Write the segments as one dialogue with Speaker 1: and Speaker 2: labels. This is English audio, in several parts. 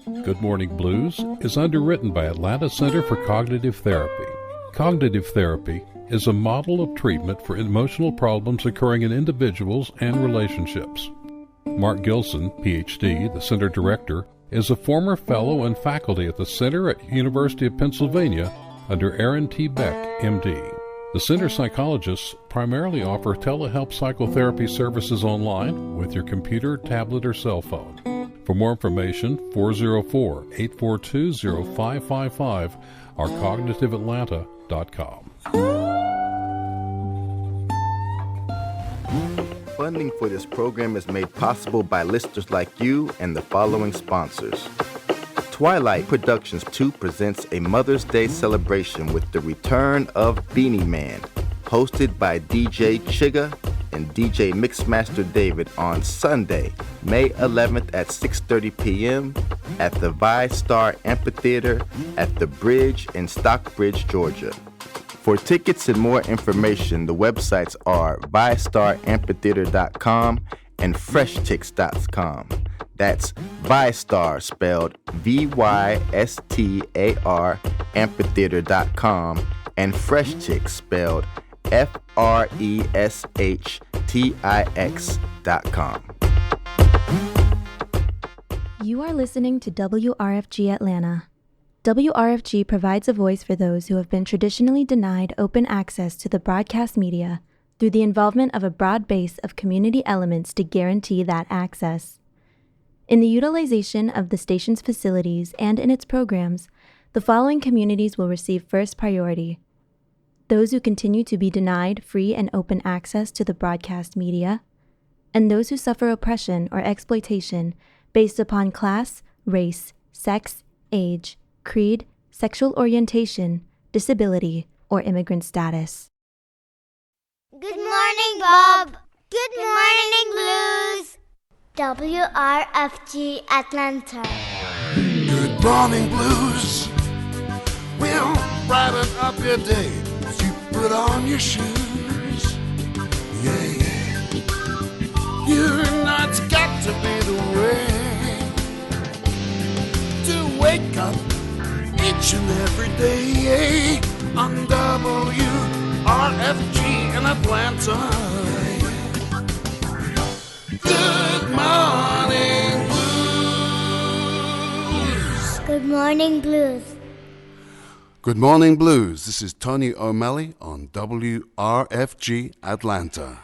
Speaker 1: Good Morning Blues is underwritten by Atlanta Center for Cognitive Therapy. Cognitive therapy is a model of treatment for emotional problems occurring in individuals and relationships. Mark Gilson, Ph.D., the center director, is a former fellow and faculty at the center at University of Pennsylvania under Aaron T. Beck, M.D. The center psychologists primarily offer telehealth psychotherapy services online with your computer, tablet, or cell phone. For more information, 404-842-0555 or cognitiveatlanta.com.
Speaker 2: Funding for this program is made possible by listeners like you and the following sponsors. Twilight Productions 2 presents a Mother's Day celebration with the return of Beanie Man, hosted by DJ Chigga and DJ Mixmaster David on Sunday, May 11th at 6:30 p.m. at the ViStar Amphitheater at the Bridge in Stockbridge, Georgia. For tickets and more information, the websites are ViStarAmphitheater.com and FreshTix.com. That's ViStar, spelled VYSTAR, Amphitheater.com, and FreshTix, spelled FRESHTIX.com.
Speaker 3: You are listening to WRFG Atlanta. WRFG provides a voice for those who have been traditionally denied open access to the broadcast media through the involvement of a broad base of community elements to guarantee that access. In the utilization of the station's facilities and in its programs, the following communities will receive first priority: those who continue to be denied free and open access to the broadcast media, and those who suffer oppression or exploitation based upon class, race, sex, age, creed, sexual orientation, disability, or immigrant status.
Speaker 4: Good morning, Bob. Good morning, Blues. WRFG Atlanta.
Speaker 5: Good morning, Blues. We'll brighten up your day as you put on your shoes. Yeah, yeah. You know it's got to be the way to wake up each and every day on WRFG in Atlanta. Good morning, Blues.
Speaker 4: Good morning, Blues.
Speaker 5: Good morning, Blues. This is Tony O'Malley on WRFG Atlanta.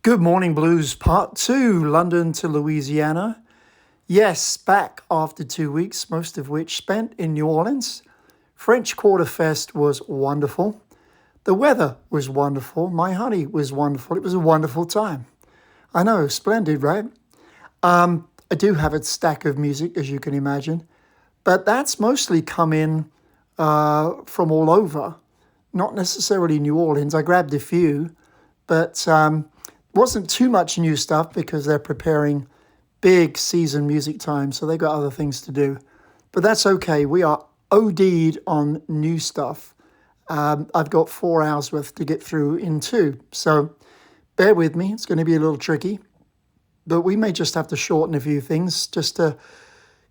Speaker 6: Good morning, Blues, Part 2, London to Louisiana. Yes, back after 2 weeks, most of which spent in New Orleans. French Quarter Fest was wonderful. The weather was wonderful. My honey was wonderful. It was a wonderful time. I know, splendid, right? I do have a stack of music, as you can imagine, but that's mostly come in from all over, not necessarily New Orleans. I grabbed a few, but wasn't too much new stuff because they're preparing big season music time, so they got other things to do. But that's okay. We are OD'd on new stuff. I've got 4 hours worth to get through in 2, so bear with me. It's going to be a little tricky, but we may just have to shorten a few things just to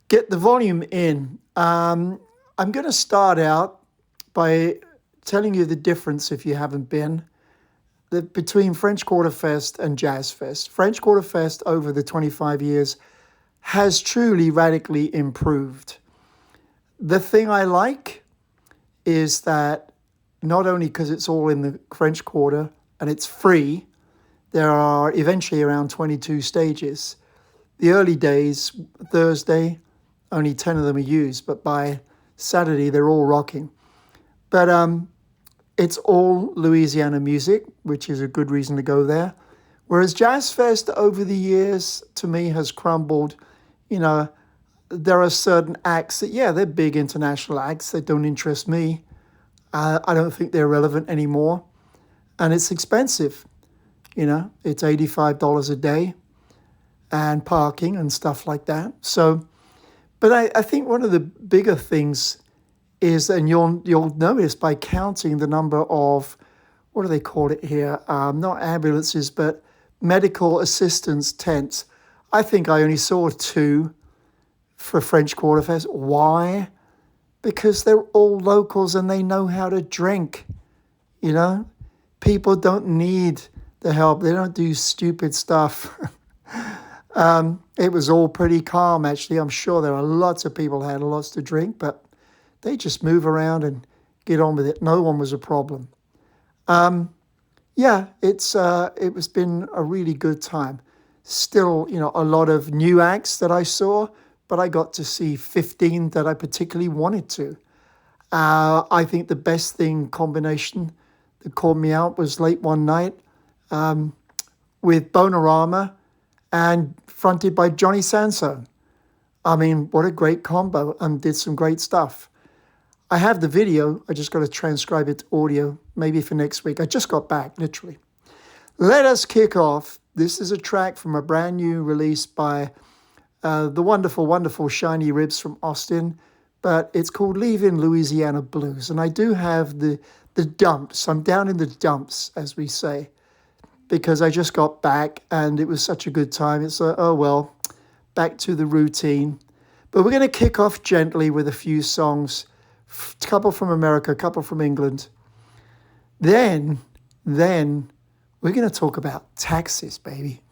Speaker 6: get the volume in. I'm going to start out by telling you the difference, if you haven't been, between French Quarter Fest and Jazz Fest. French Quarter Fest over the 25 years has truly radically improved. The thing I like is that not only because it's all in the French Quarter and it's free, there are eventually around 22 stages. The early days, Thursday, only 10 of them are used, but by Saturday they're all rocking. But it's all Louisiana music, which is a good reason to go there. Whereas Jazz Fest over the years, to me, has crumbled. You know, there are certain acts that, yeah, they're big international acts that don't interest me. I don't think they're relevant anymore. And it's expensive. You know, it's $85 a day and parking and stuff like that. So, but I think one of the bigger things is, and you'll notice by counting the number of, what do they call it here? Not ambulances, but medical assistance tents. I think I only saw 2 for French Quarter Fest. Why? Because they're all locals and they know how to drink. You know, people don't need the help. They don't do stupid stuff. It was all pretty calm, actually. I'm sure there are lots of people who had lots to drink, but they just move around and get on with it. No one was a problem. Yeah, it was been a really good time. Still, you know, a lot of new acts that I saw, but I got to see 15 that I particularly wanted to. I think the best thing combination that called me out was late one night with BONAMASSA and fronted by Johnny Sanso. I mean, what a great combo, and did some great stuff. I have the video. I just got to transcribe it to audio, maybe for next week. I just got back, literally. Let us kick off. This is a track from a brand new release by the wonderful, wonderful SHINYRIBS from Austin, but it's called Leaving Louisiana Blues. And I do have the dumps. I'm down in the dumps, as we say, because I just got back and it was such a good time. It's oh well, back to the routine. But we're going to kick off gently with a few songs, a couple from America, a couple from England. Then we're going to talk about taxes, baby.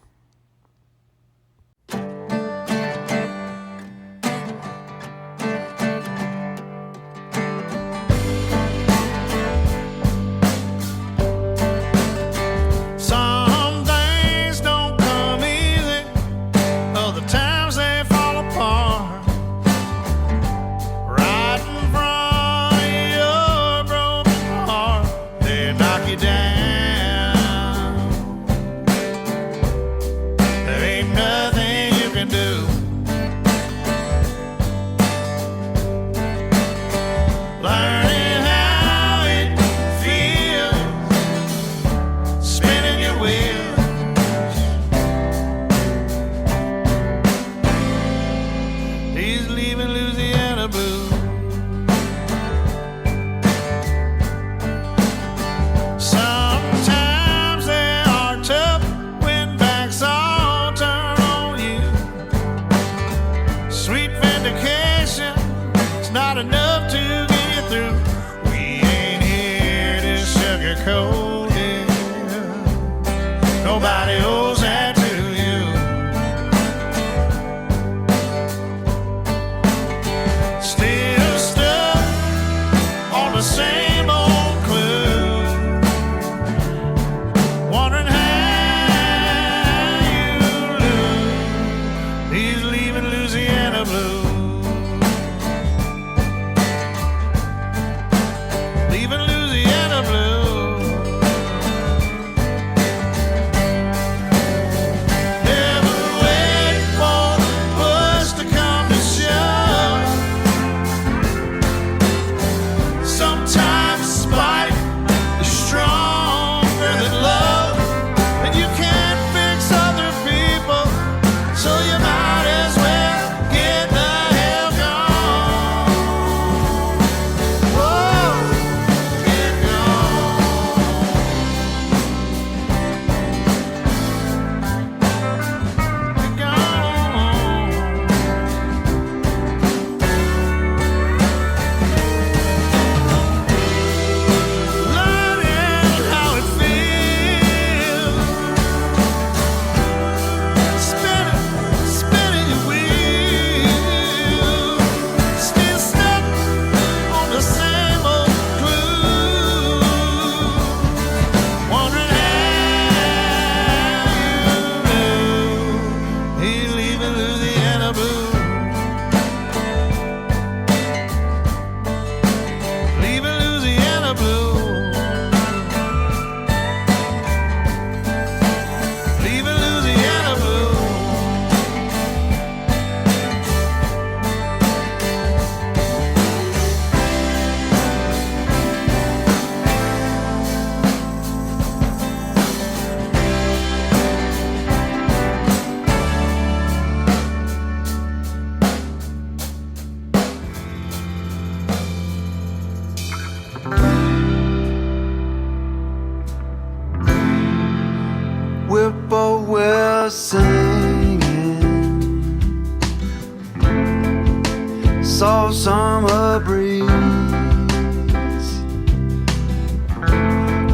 Speaker 7: soft summer breeze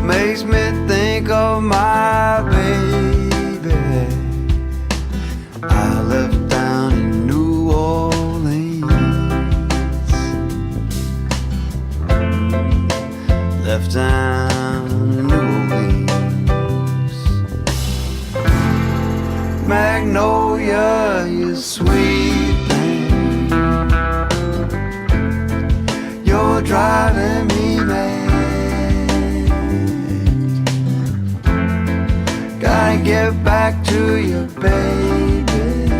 Speaker 7: makes me think of my baby I left down in New Orleans. Left down in New Orleans. Magnolia, you sweet thing, you're driving me mad. Gotta get back to you, baby,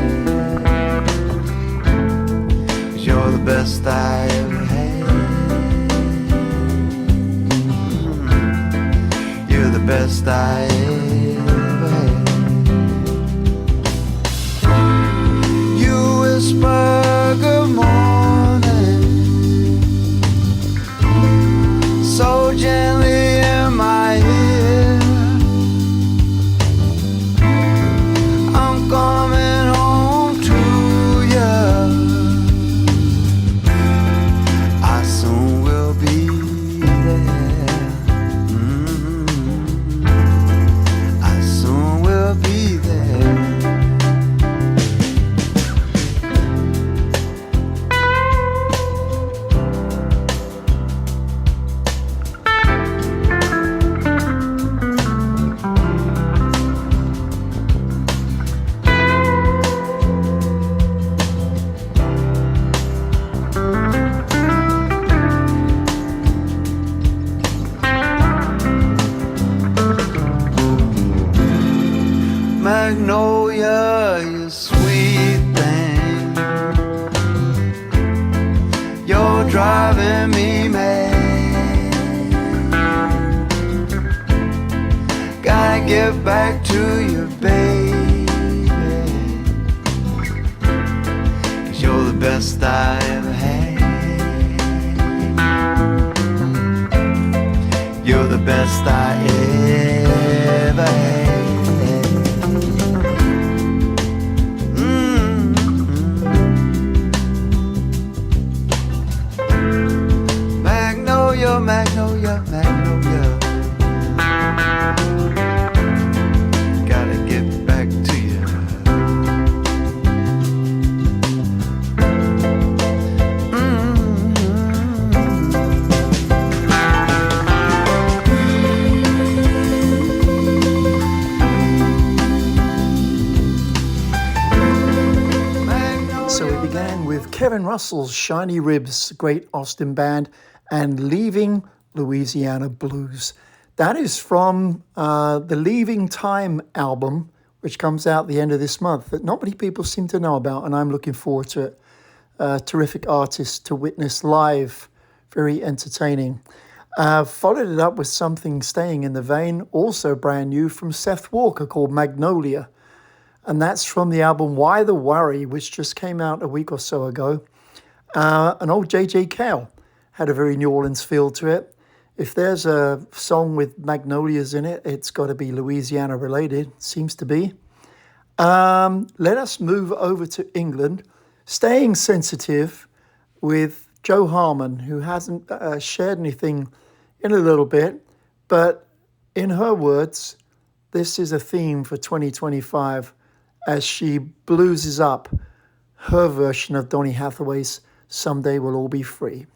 Speaker 7: 'cause you're the best I ever had. You're the best I ever had. You whisper good morning so gently in my ear. I'm coming home to you. I soon will be there. I soon will be there. Magnolia, you sweet thing, you're driving me mad. Gotta get back to you, baby, 'cause you're the best I ever had. You're the best I ever had. Magnolia, magnolia, gotta get back to you.
Speaker 6: So we began with Kevin Russell's SHINYRIBS, great Austin band, and Leaving Louisiana Blues. That is from the Leaving Time album, which comes out the end of this month, that not many people seem to know about, and I'm looking forward to it. Terrific artist to witness live, very entertaining. Followed it up with something staying in the vein, also brand new from Seth Walker, called Magnolia. And that's from the album Why the Worry, which just came out a week or so ago. An old J.J. Cale had a very New Orleans feel to it. If there's a song with magnolias in it, it's got to be Louisiana related, seems to be. Let us move over to England, staying sensitive with Jo Harmon, who hasn't shared anything in a little bit, but in her words, this is a theme for 2025 as she blueses up her version of Donny Hathaway's Someday We'll All Be Free.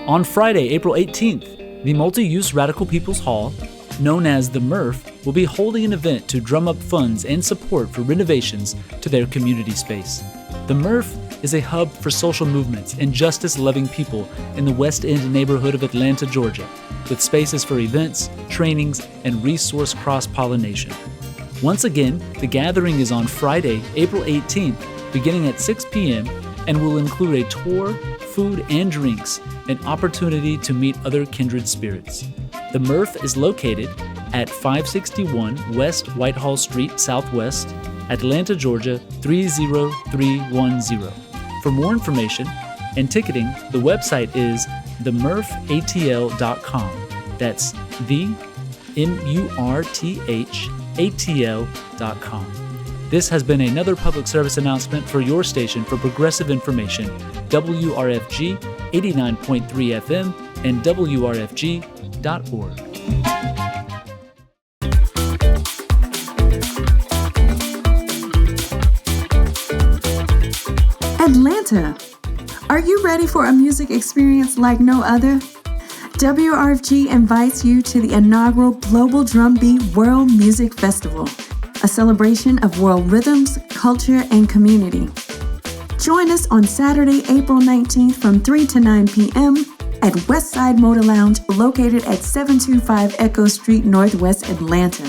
Speaker 8: On Friday, April 18th, the Multi-Use Radical People's Hall, known as the MCPHERSON, will be holding an event to drum up funds and support for renovations to their community space. The MCPHERSON is a hub for social movements and justice-loving people in the West End neighborhood of Atlanta, Georgia, with spaces for events, trainings, and resource cross-pollination. Once again, the gathering is on Friday, April 18th, beginning at 6 p.m., and will include a tour, food and drinks, an opportunity to meet other kindred spirits. The MCPHERSON is located at 561 West Whitehall Street Southwest, Atlanta, Georgia 30310. For more information and ticketing, the website is themurphatl.com. That's the MURTHATL.com. This has been another public service announcement for your station for progressive information, WRFG 89.3 FM and WRFG.org.
Speaker 9: Atlanta, are you ready for a music experience like no other? WRFG invites you to the inaugural Global Drumbeat World Music Festival, a celebration of world rhythms, culture, and community. Join us on Saturday, April 19th from 3 to 9 p.m. at Westside Motor Lounge located at 725 Echo Street, Northwest Atlanta,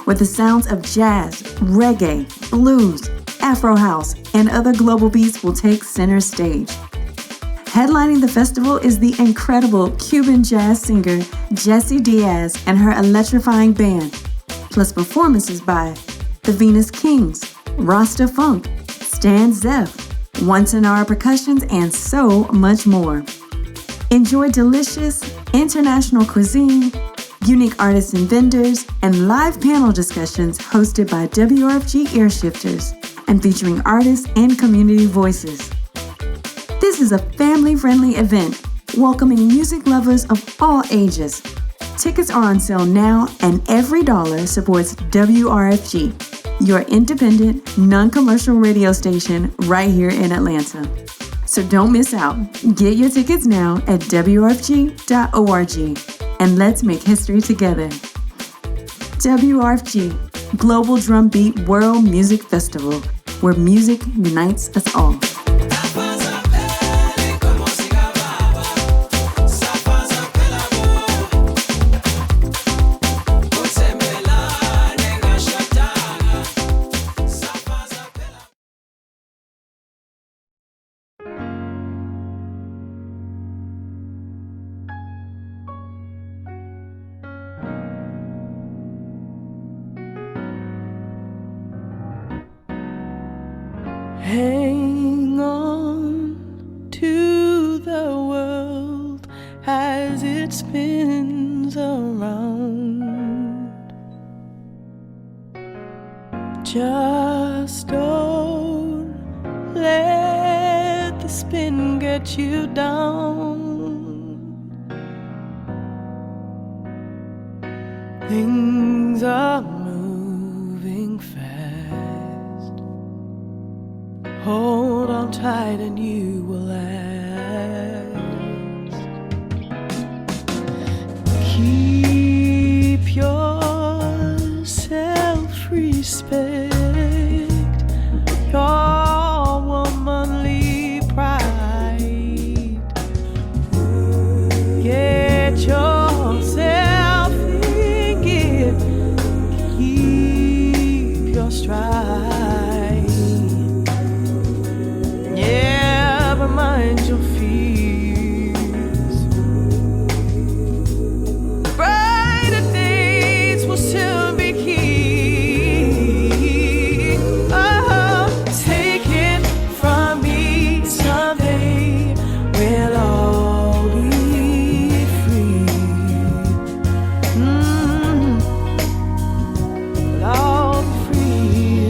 Speaker 9: where the sounds of jazz, reggae, blues, Afro house, and other global beats will take center stage. Headlining the festival is the incredible Cuban jazz singer Jessie Diaz and her electrifying band, plus performances by the Venus Kings, Rasta Funk, Stan Zeff, Once in Our Percussions, and so much more. Enjoy delicious international cuisine, unique artists and vendors, and live panel discussions hosted by WRFG Earshifters and featuring artists and community voices. This is a family-friendly event welcoming music lovers of all ages. Tickets are on sale now, and every dollar supports WRFG, your independent, non-commercial radio station right here in Atlanta. So don't miss out. Get your tickets now at WRFG.org, and let's make history together. WRFG, Global Drumbeat World Music Festival, where music unites us all.
Speaker 10: Hang on to the world as it spins around. Just don't let the spin get you down. Things are moving fast. Hold on tight and you will last. Keep your self-respect, your womanly pride. Get yourself thinking, keep your stride. Mind your fears. Brighter days will soon be here. Oh, take it from me, someday we'll all be free. We'll all be free.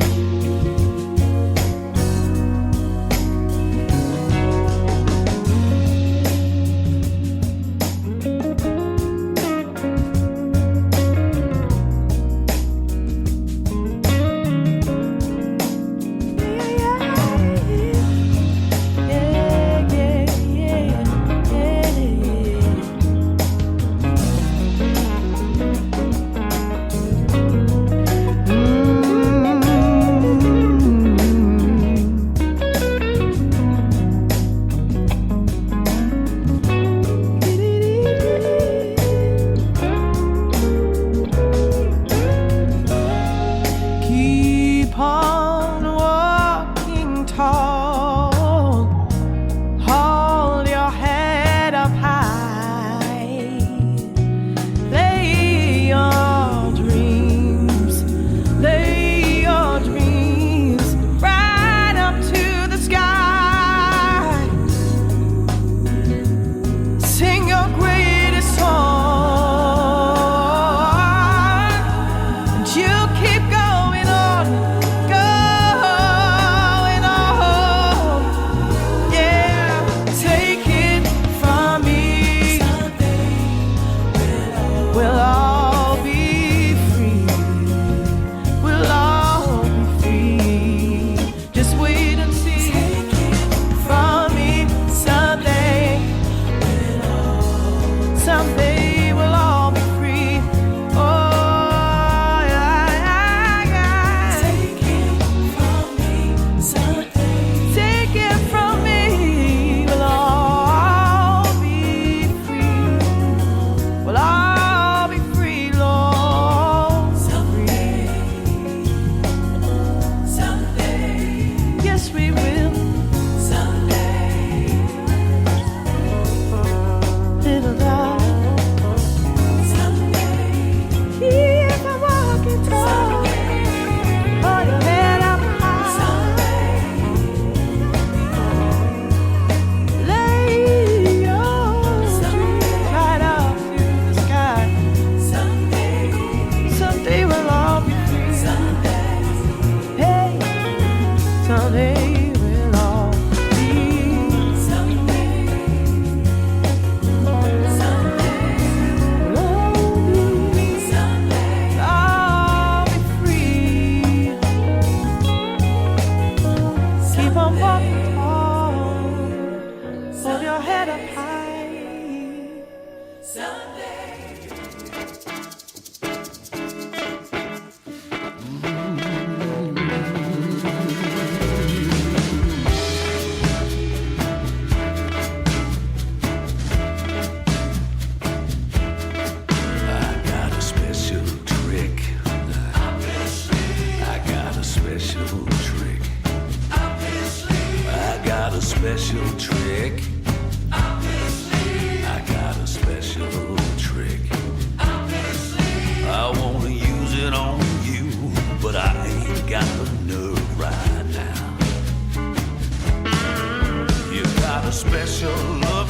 Speaker 10: Keep going on, go.
Speaker 11: special trick. Obviously. I got a special trick. Obviously. I wanna use it on you, but I ain't got the nerve right now. You got a special look.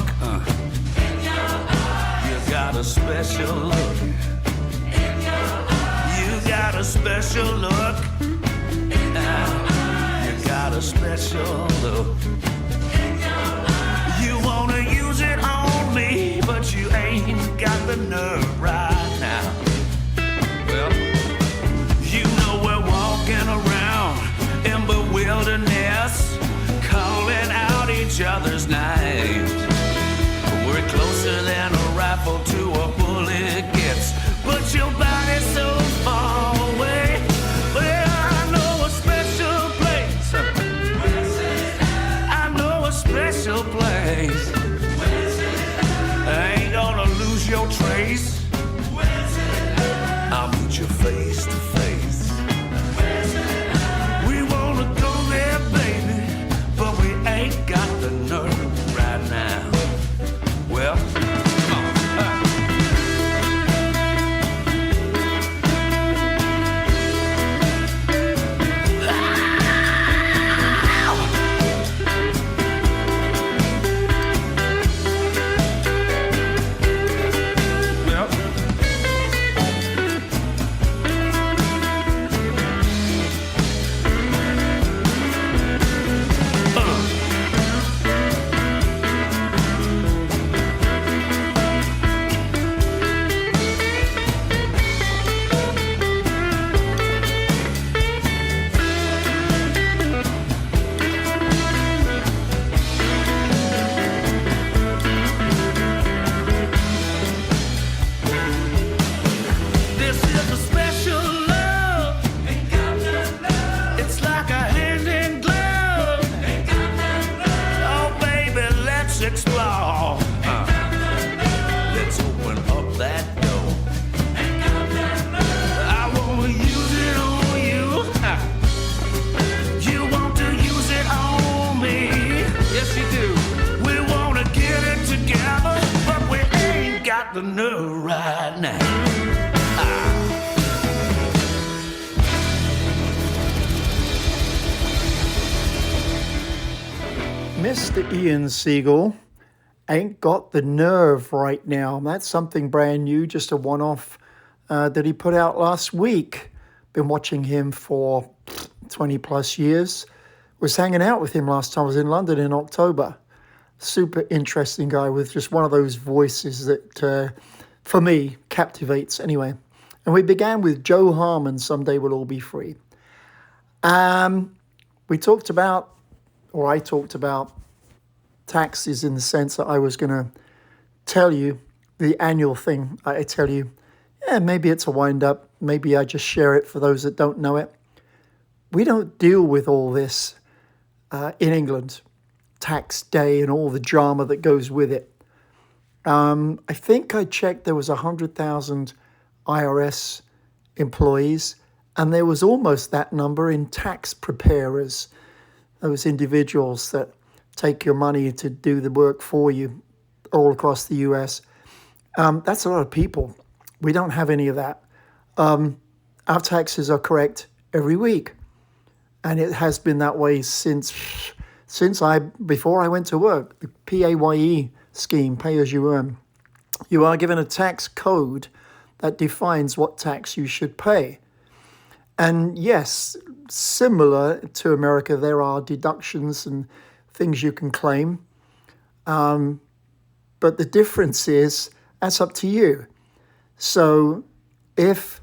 Speaker 11: In your eyes. You got a special look. In your eyes. You got a special look. In your eyes. You got a special look. In your eyes. You wanna use it on me, but you ain't got the nerve right now. Well, you know we're walking around in bewilderness, calling out each other's names. We're closer than a rifle to a bullet gets, but your body's so far away. Well, I know a special place. I know a special place. I ain't gonna lose your trace. I'll meet you face to face. We wanna go there, baby, but we ain't got the nerve right now. Well, come on. The nerve right now.
Speaker 6: Mr. Ian Siegel ain't got the nerve right now. That's something brand new, just a one-off that he put out last week. Been watching him for 20 plus years. Was hanging out with him last time I was in London in October. Super interesting guy with just one of those voices that, for me, captivates anyway. And we began with Joe Harmon, Someday We'll All Be Free. We talked about, or I talked about, taxes in the sense that I was going to tell you the annual thing. I tell you, maybe it's a wind-up. Maybe I just share it for those that don't know it. We don't deal with all this in England. Tax day and all the drama that goes with it. I think I checked there was 100,000 IRS employees, and there was almost that number in tax preparers, those individuals that take your money to do the work for you all across the US. That's a lot of people. We don't have any of that. Our taxes are correct every week, and it has been that way before I went to work. The PAYE scheme, pay as you earn. You are given a tax code that defines what tax you should pay. And yes, similar to America, there are deductions and things you can claim. But the difference is, that's up to you. So if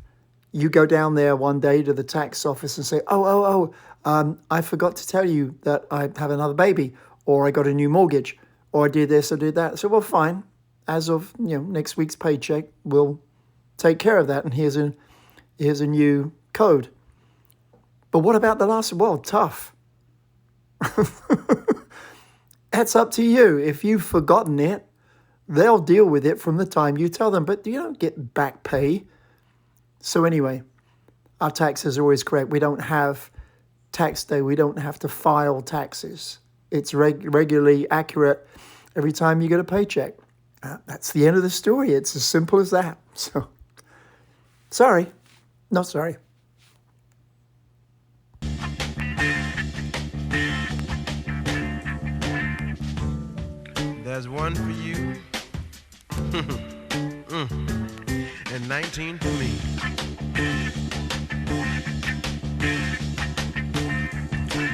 Speaker 6: you go down there one day to the tax office and say, I forgot to tell you that I have another baby, or I got a new mortgage, or I did this, I did that. So, well, fine. As of next week's paycheck, we'll take care of that, and here's a new code. But what about the last? Well, tough. That's up to you. If you've forgotten it, they'll deal with it from the time you tell them, but you don't get back pay. So anyway, our taxes are always correct. We don't have tax day. We don't have to file taxes. it's regularly accurate every time you get a paycheck. That's the end of the story. It's as simple as that. So, sorry. Not sorry.
Speaker 12: There's one for you, and 19 for me.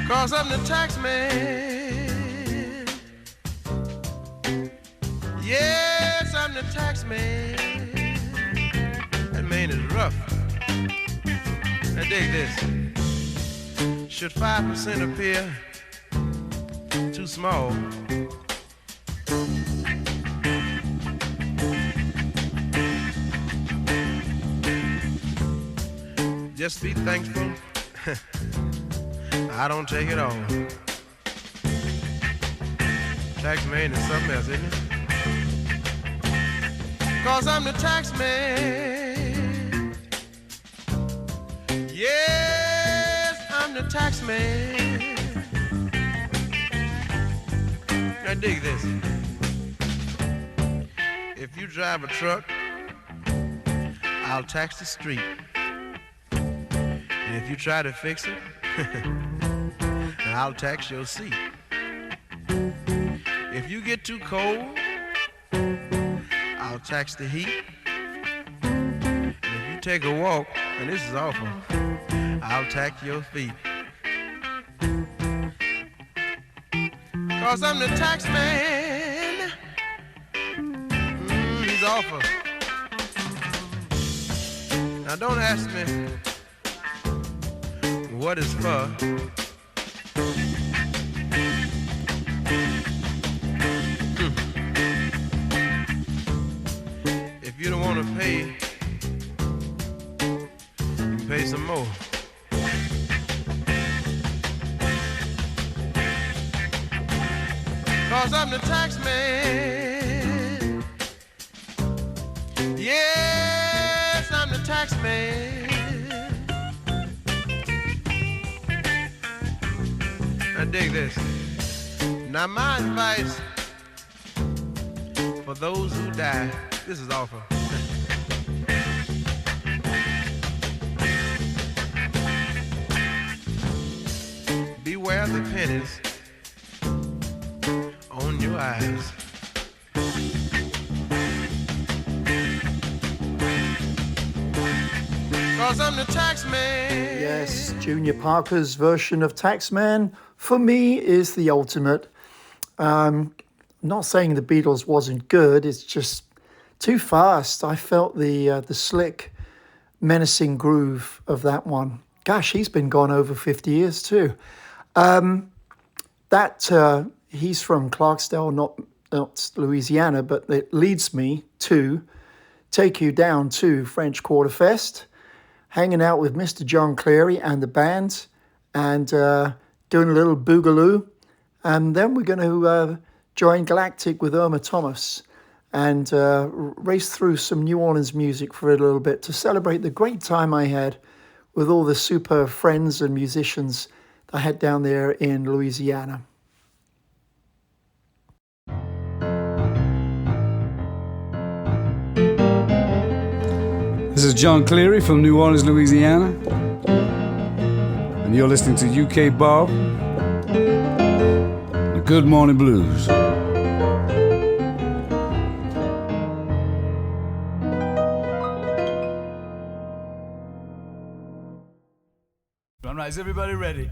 Speaker 12: Cause I'm the tax man. Yes, I'm the tax man. That man is rough. Now dig this. Should 5% appear too small? Just be thankful I don't take it all. Tax man is something else, isn't it? Cause I'm the tax man. Yes, I'm the tax man. Now dig this. If you drive a truck, I'll tax the street. And if you try to fix it, I'll tax your seat. If you get too cold, I'll tax the heat. And if you take a walk, and this is awful, I'll tax your feet. Cause I'm the tax man. He's awful. Now don't ask me what it's for. If you don't want to pay, you can pay some more. Cause I'm the tax man. Yes, I'm the tax man. Now dig this. Now my advice for those who die, this is awful. Beware the pennies on your eyes. Cause I'm the tax man.
Speaker 6: Yes, Junior Parker's version of Taxman, for me, is the ultimate. I'm not saying the Beatles wasn't good, it's just too fast. I felt the slick, menacing groove of that one. Gosh, he's been gone over 50 years too. He's from Clarksdale, not Louisiana, but it leads me to take you down to French Quarter Fest, hanging out with Mr. John Cleary and the band, and doing a little boogaloo. And then we're going to join Galactic with Irma Thomas and race through some New Orleans music for a little bit to celebrate the great time I had with all the super friends and musicians I had down there in Louisiana.
Speaker 13: This is John Cleary from New Orleans, Louisiana, and you're listening to UK Bob, the Good Morning Blues. All right, is everybody ready?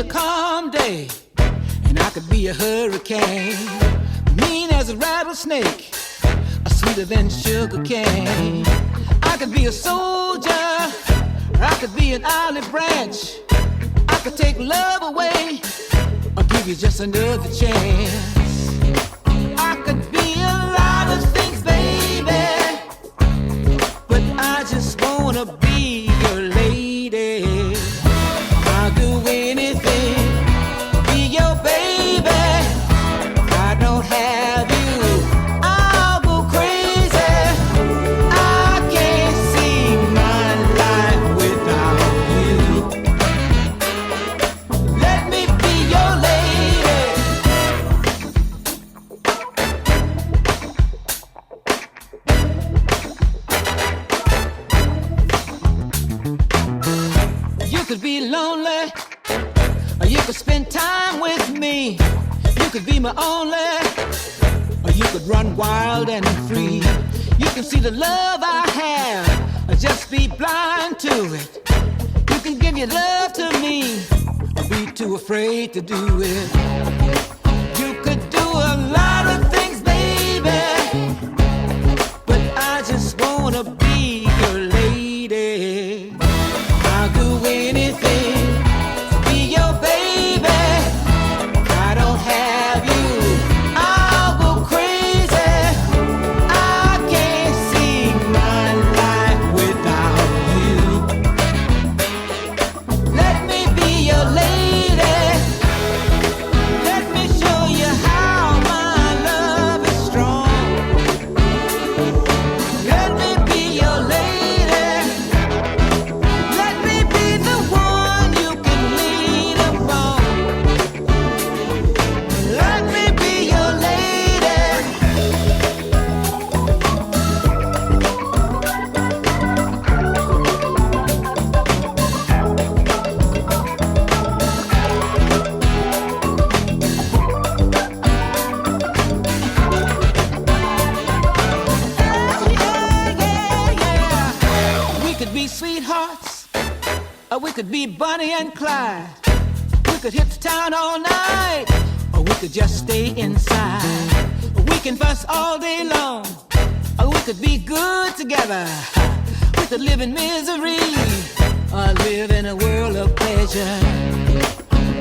Speaker 14: be a calm day, and I could be a hurricane. Mean as a rattlesnake, a sweeter than sugar cane. I could be a soldier, or I could be an olive branch. I could take love away, or give you just another chance. I could be a lot of things, baby, but I just wanna be your lady. I'll do anything to be your baby. If I don't have you, I'll go crazy. I can't see my life without you. Let me be your lady. You could be lonely, or you could spend time with me. You could be my only, or you could run wild and free. You can see the love I have, or just be blind to it. You can give your love to me, or be too afraid to do it. You could do a lot of things, baby, but I just wanna be your lady. I'll do anything to be your baby. If I don't have you, I'll go crazy. I can't see my life without you. Let me be your lady. Let me show you how my love is strong. Let me be your lady. Let me be the one you can lean upon. Let me be your lady. We could be sweethearts, or we could be Bonnie and Clyde. We could hit the town all night, or we could just stay inside. We can fuss all day long, or we could be good together. We could live in misery, or live in a world of pleasure.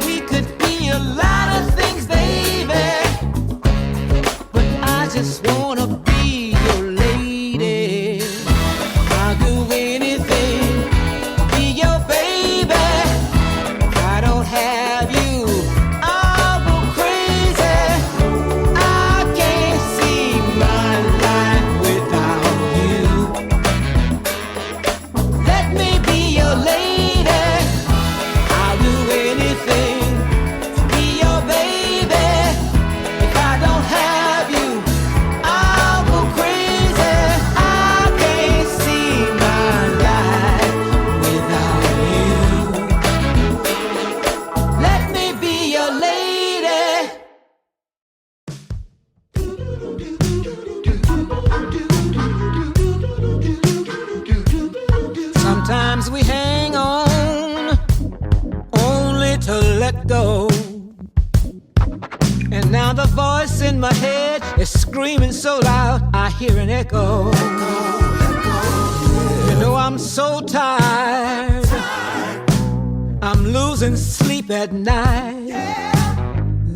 Speaker 14: We could be a lot of things, baby, but I just wanna be your lady. I'll do anything to be your baby. If I don't have you, I'll go crazy. I can't see my life without you. Let me be your lady. I'll do anything to be your baby. If I don't have you, I'll go crazy. I can't see my life without you. Let me be your lady. Sometimes we hang on only to let go. And now the voice in my head is screaming so loud I hear an echo. You know I'm so tired, I'm losing sleep at night.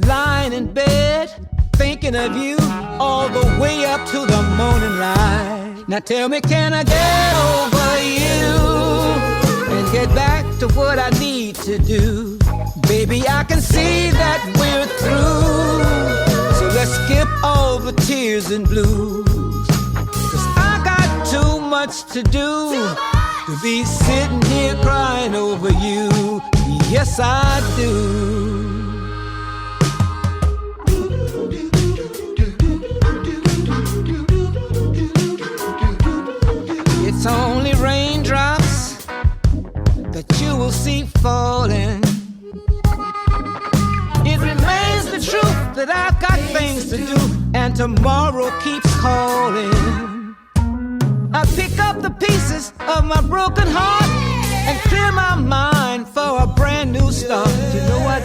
Speaker 14: Lying in bed thinking of you all the way up to the morning light. Now tell me, can I get over you and get back to what I need to do? Baby, I can see that we're through, so let's skip all the tears and blues. 'Cause I got too much to do to be sitting here crying over you. Yes, I do. It's only raindrops that you will see falling. It remains the truth that I've got things to do, and tomorrow keeps calling. I pick up the pieces of my broken heart and clear my mind for a brand new start. You know I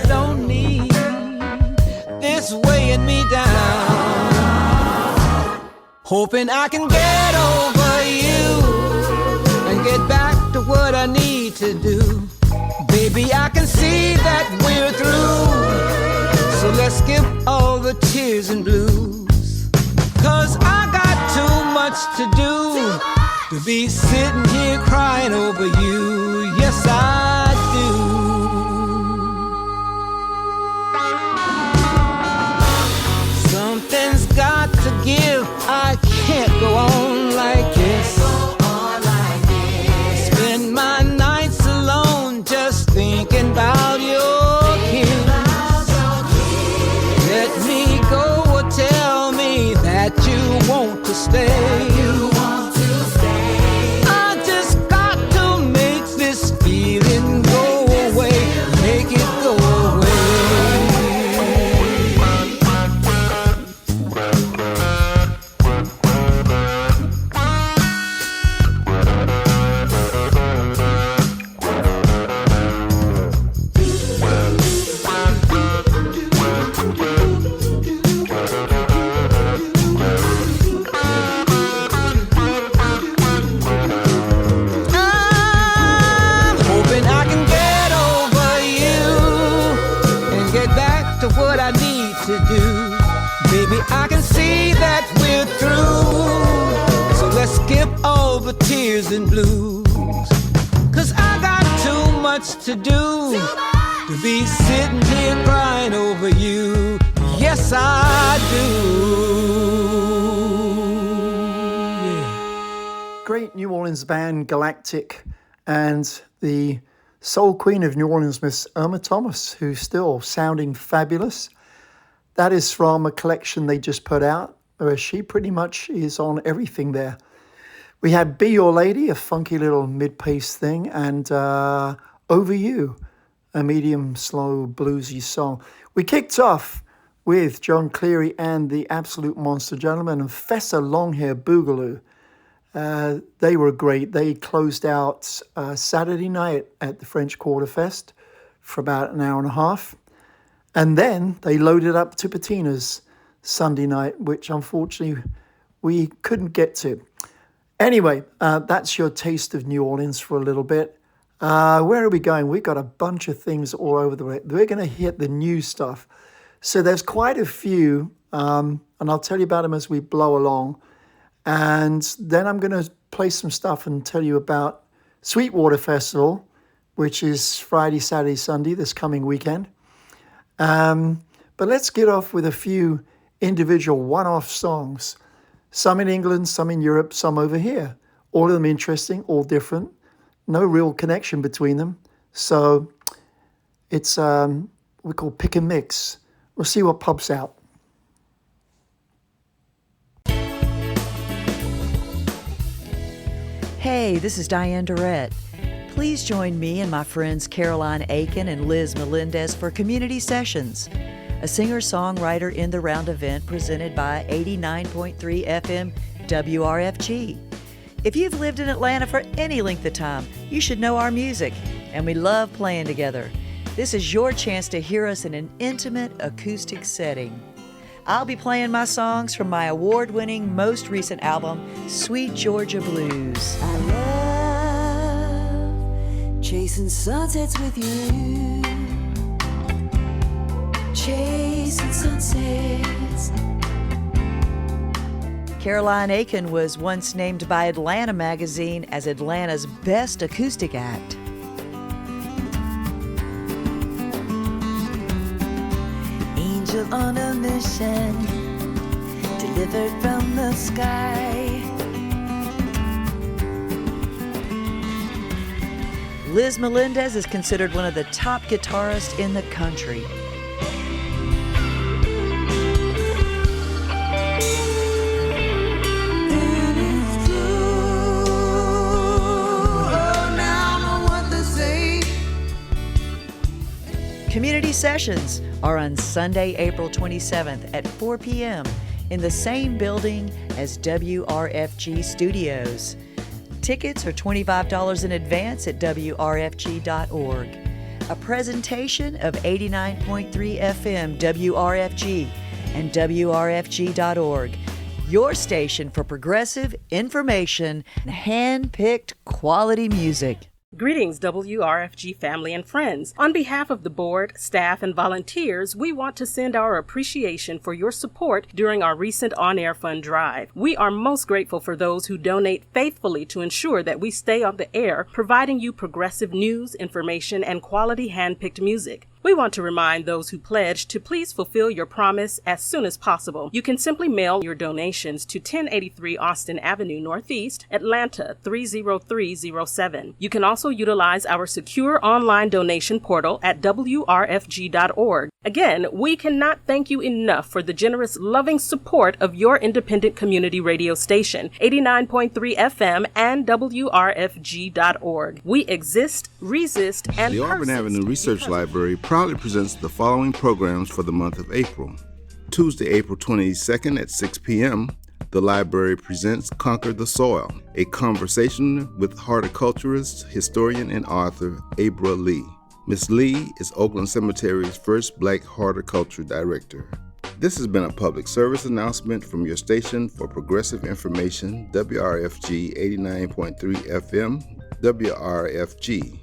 Speaker 14: bringing me down. Hoping I can get over you and get back to what I need to do. Baby, I can see that we're through, so let's skip all the tears and blues. 'Cause I got too much to do to be sitting here crying over you. Yes, I do. Something's got to give. I can't go on like this. Spend my nights alone just thinking about your kiss. Let me go or tell me that you want to stay. I just got to make this feeling go away. Make it go away. What I need to do, baby, I can see that we're through, so let's skip all the tears and blues. 'Cause I got too much to do to be sitting here crying over you. Yes, I do. Yeah.
Speaker 6: Great New Orleans band Galactic and the soul queen of New Orleans, Miss Irma Thomas, who's still sounding fabulous. That is from a collection they just put out, where she pretty much is on everything there. We had Be Your Lady, a funky little mid-pace thing, and Over You, a medium slow bluesy song. We kicked off with John Cleary and the Absolute Monster Gentlemen and Fessa Longhair Boogaloo. They were great. They closed out Saturday night at the French Quarter Fest for about an hour and a half. And then they loaded up to Patina's Sunday night, which unfortunately we couldn't get to. Anyway, that's your taste of New Orleans for a little bit. Where are we going? We've got a bunch of things all over the way. We're going to hit the new stuff. So there's quite a few, and I'll tell you about them as we blow along. And then I'm going to play some stuff and tell you about Sweetwater Festival, which is Friday, Saturday, Sunday, this coming weekend. But let's get off with a few individual one-off songs. Some in England, some in Europe, some over here. All of them interesting, all different. No real connection between them. So it's we call pick and mix. We'll see what pops out.
Speaker 15: Hey, this is Diane Durrett. Please join me and my friends Caroline Aiken and Liz Melendez for Community Sessions, a singer-songwriter in the round event presented by 89.3 FM WRFG. If you've lived in Atlanta for any length of time, you should know our music, and we love playing together. This is your chance to hear us in an intimate acoustic setting. I'll be playing my songs from my award-winning most recent album, Sweet Georgia Blues.
Speaker 16: I love chasing sunsets with you, chasing sunsets.
Speaker 15: Caroline Aiken was once named by Atlanta Magazine as Atlanta's best acoustic act.
Speaker 16: Angel on a mission, delivered from the sky.
Speaker 15: Liz Melendez is considered one of the top guitarists in the country. Community Sessions are on Sunday, April 27th at 4 p.m. in the same building as WRFG Studios. Tickets are $25 in advance at WRFG.org. A presentation of 89.3 FM WRFG and WRFG.org, your station for progressive information and hand-picked quality music.
Speaker 17: Greetings, WRFG family and friends. On behalf of the board, staff, and volunteers, we want to send our appreciation for your support during our recent on-air fund drive. We are most grateful for those who donate faithfully to ensure that we stay on the air, providing you progressive news, information, and quality hand-picked music. We want to remind those who pledge to please fulfill your promise as soon as possible. You can simply mail your donations to 1083 Austin Avenue Northeast, Atlanta 30307. You can also utilize our secure online donation portal at WRFG.org. Again, we cannot thank you enough for the generous, loving support of your independent community radio station, 89.3 FM and WRFG.org. We exist, resist, and
Speaker 18: the Auburn Avenue Research Library proudly presents the following programs for the month of April. Tuesday, April 22nd at 6 p.m., the library presents Conquer the Soil, a conversation with horticulturist, historian, and author Abra Lee. Ms. Lee is Oakland Cemetery's first Black horticulture director. This has been a public service announcement from your station for progressive information, WRFG 89.3 FM, WRFG.org.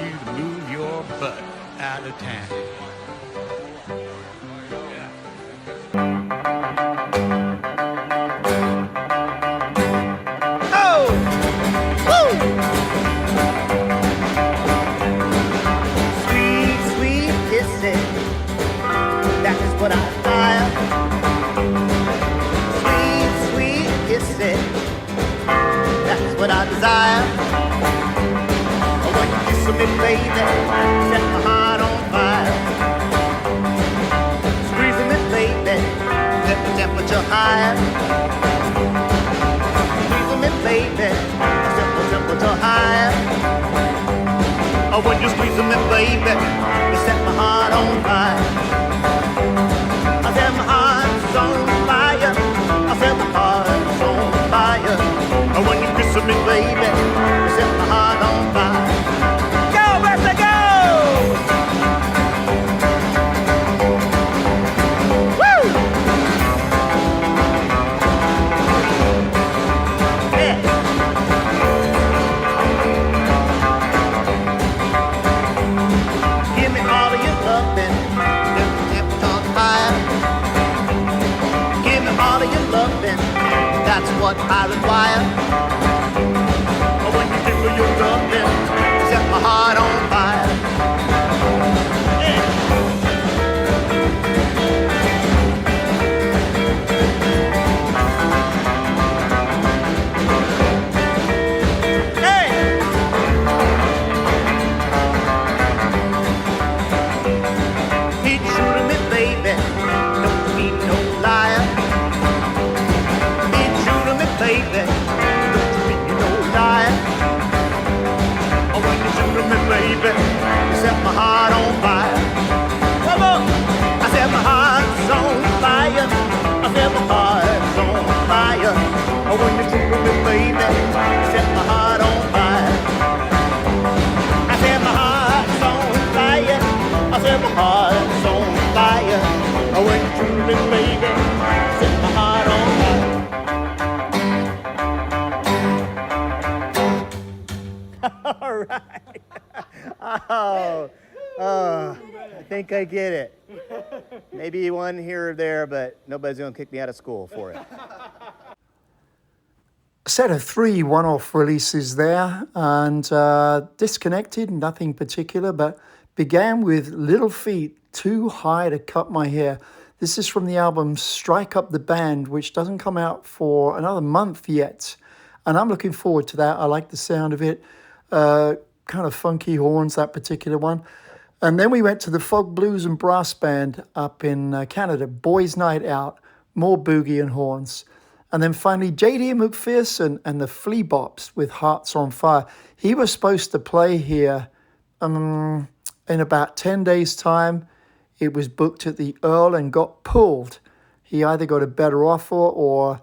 Speaker 11: you to move your butt out of town.
Speaker 19: What I desire, sweet, sweet kisses. That's what I desire. When you kiss me, baby, set my heart on fire. Squeezing me, baby, set the temperature higher. Squeezing me, baby, set the temperature higher. When you squeezing me, baby, you set my heart on fire. I said my heart's on fire. I said my heart's on fire. When you kiss me, baby, you set my heart on fire. Go, Bertha, go! Woo! Yeah. Give me all of your loving. All of your loving, that's what I require. When you give me your loving, set my heart on fire. Yeah. Hey! Be true to me, baby. Don't be no liar. Baby, don't you be no liar. When you do me, baby, you set my heart on fire. Come on, I set my heart's on fire. I set my heart's on fire. When you do me, baby, you set my heart on fire. I set my heart's on fire. I set my heart's on fire. When you do me, baby, you set my heart on fire. All right. I think I get it. Maybe one here or there, but nobody's going to kick me out of school for it.
Speaker 6: A set of 3 one-off releases there, and disconnected, nothing particular, but began with Little Feat, Too High to Cut My Hair. This is from the album Strike Up the Band, which doesn't come out for another month yet. And I'm looking forward to that. I like the sound of it. Kind of funky horns, that particular one. And then we went to the Folk Blues and Brass Band up in Canada, Boys Night Out, more boogie and horns. And then finally J.D. McPherson and the Flea Bops with Hearts on Fire. He was supposed to play here in about 10 days' time. It was booked at the Earl and got pulled. He either got a better offer or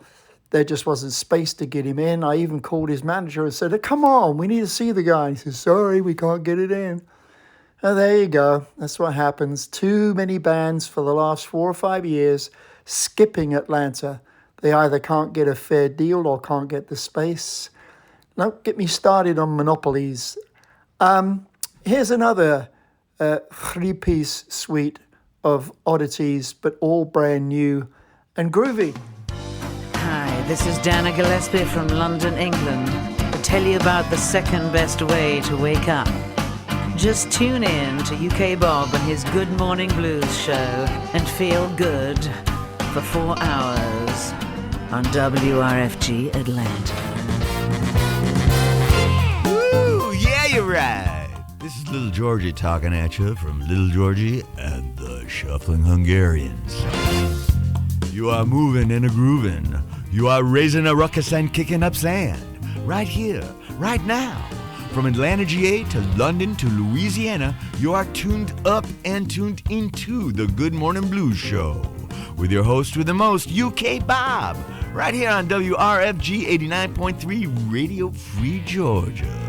Speaker 6: there just wasn't space to get him in. I even called his manager and said, come on, we need to see the guy. And he says, sorry, we can't get it in. And there you go. That's what happens. Too many bands for the last 4 or 5 years skipping Atlanta. They either can't get a fair deal or can't get the space. Don't get me started on monopolies. Here's another 3-piece suite of oddities, but all brand new and groovy.
Speaker 20: Hi, this is Dana Gillespie from London, England, to tell you about the second best way to wake up. Just tune in to UK Bob and his Good Morning Blues show and feel good for 4 hours on WRFG Atlanta.
Speaker 21: Ooh, yeah, you're right. This is Little Georgie talking at you from Little Georgie and the Shuffling Hungarians. You are moving and a grooving. You are raising a ruckus and kicking up sand. Right here, right now. From Atlanta, GA to London to Louisiana, you are tuned up and tuned into the Good Morning Blues Show with your host with the most, UK Bob, right here on WRFG 89.3 Radio Free Georgia.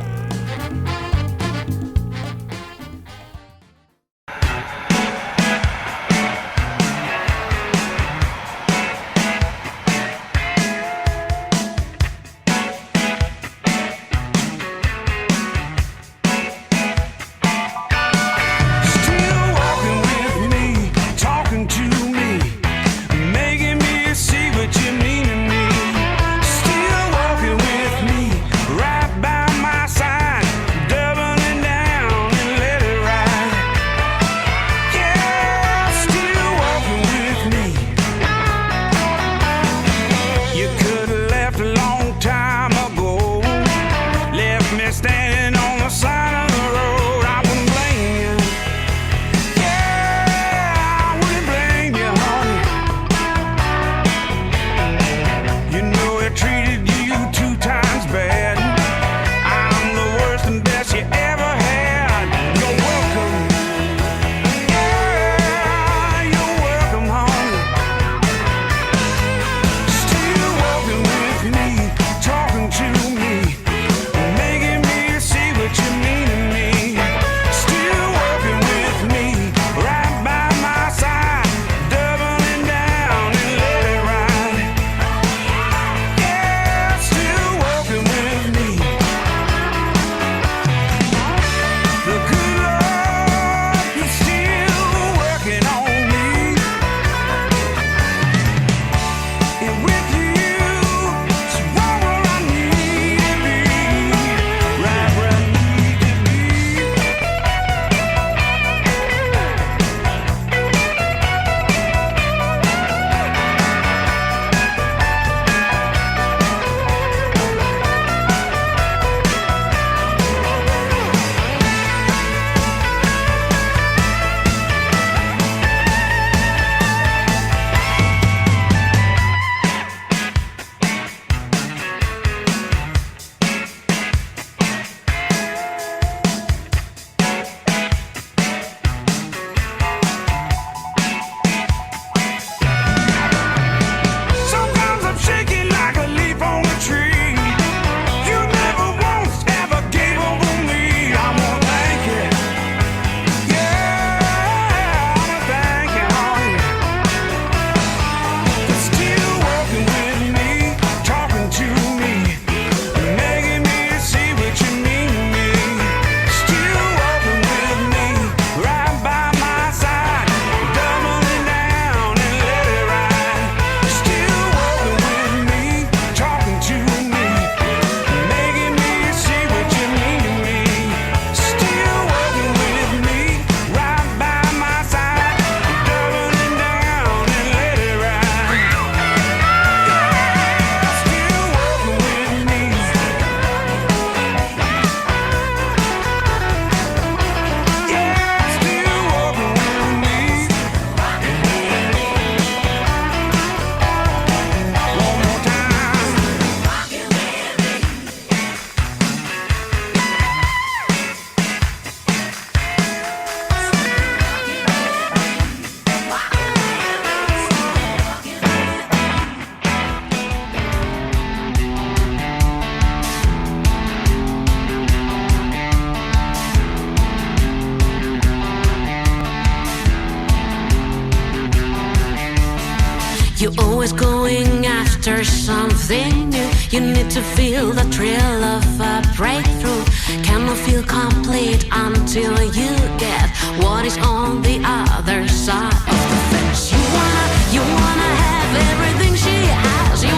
Speaker 1: You're always going after something new. You need to feel the thrill of a breakthrough. Cannot feel complete until you get what is on the other side of the fence. You wanna have everything she has. You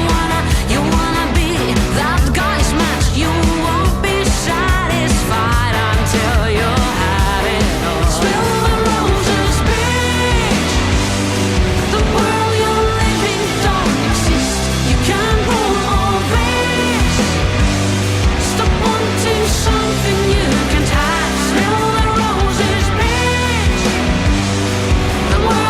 Speaker 1: wanna be that guy's match. You won't be satisfied until you have it all. Smell the roses, bitch. The world you're living don't exist. You can't rule all this. Stop wanting something you can't have. Smell the roses, bitch. The world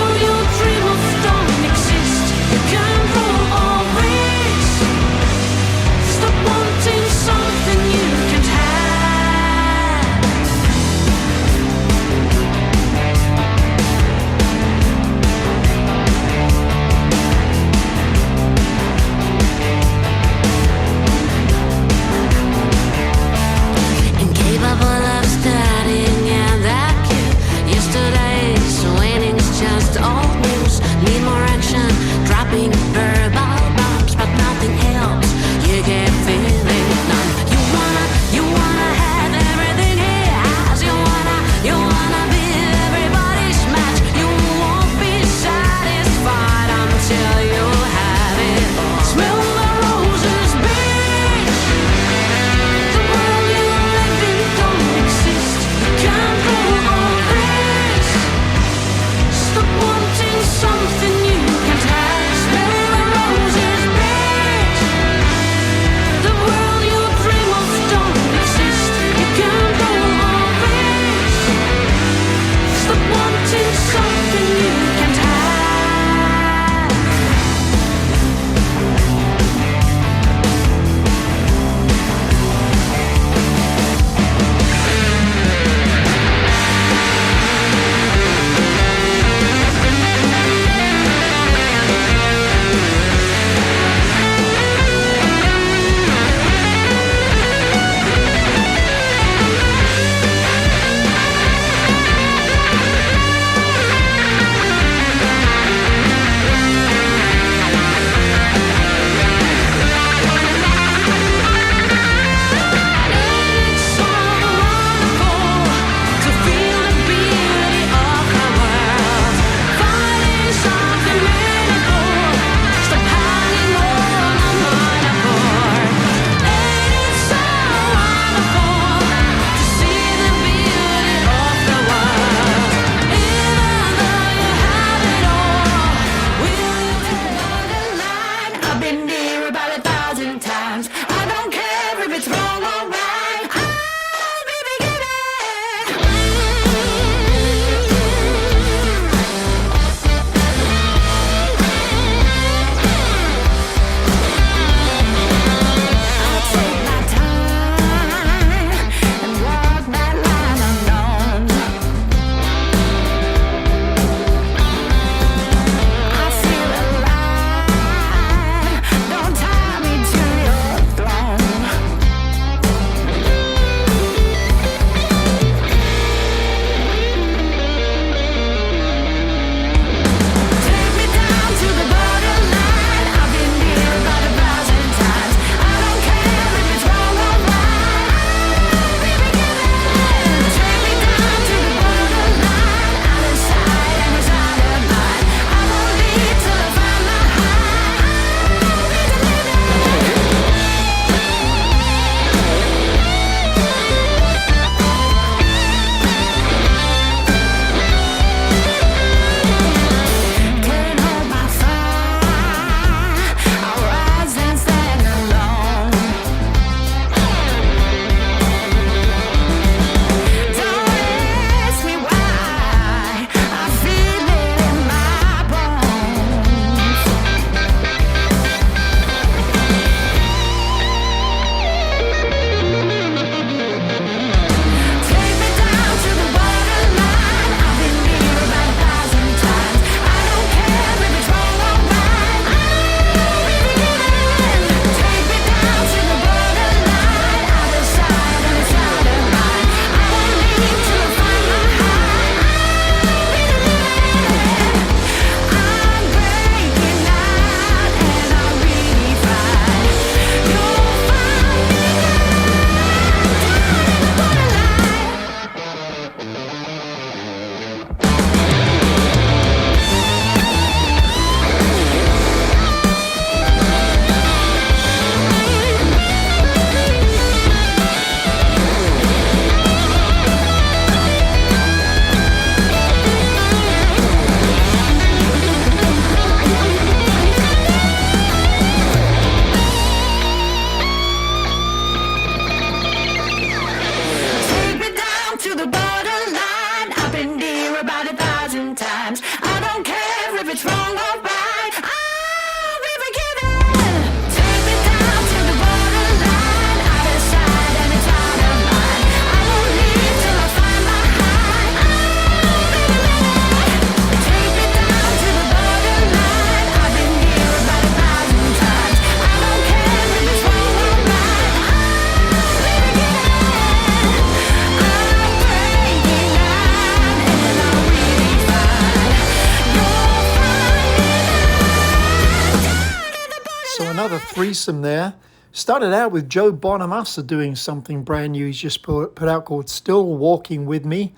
Speaker 6: another threesome there. Started out with Joe Bonamassa doing something brand new he's just put out called Still Walking With Me,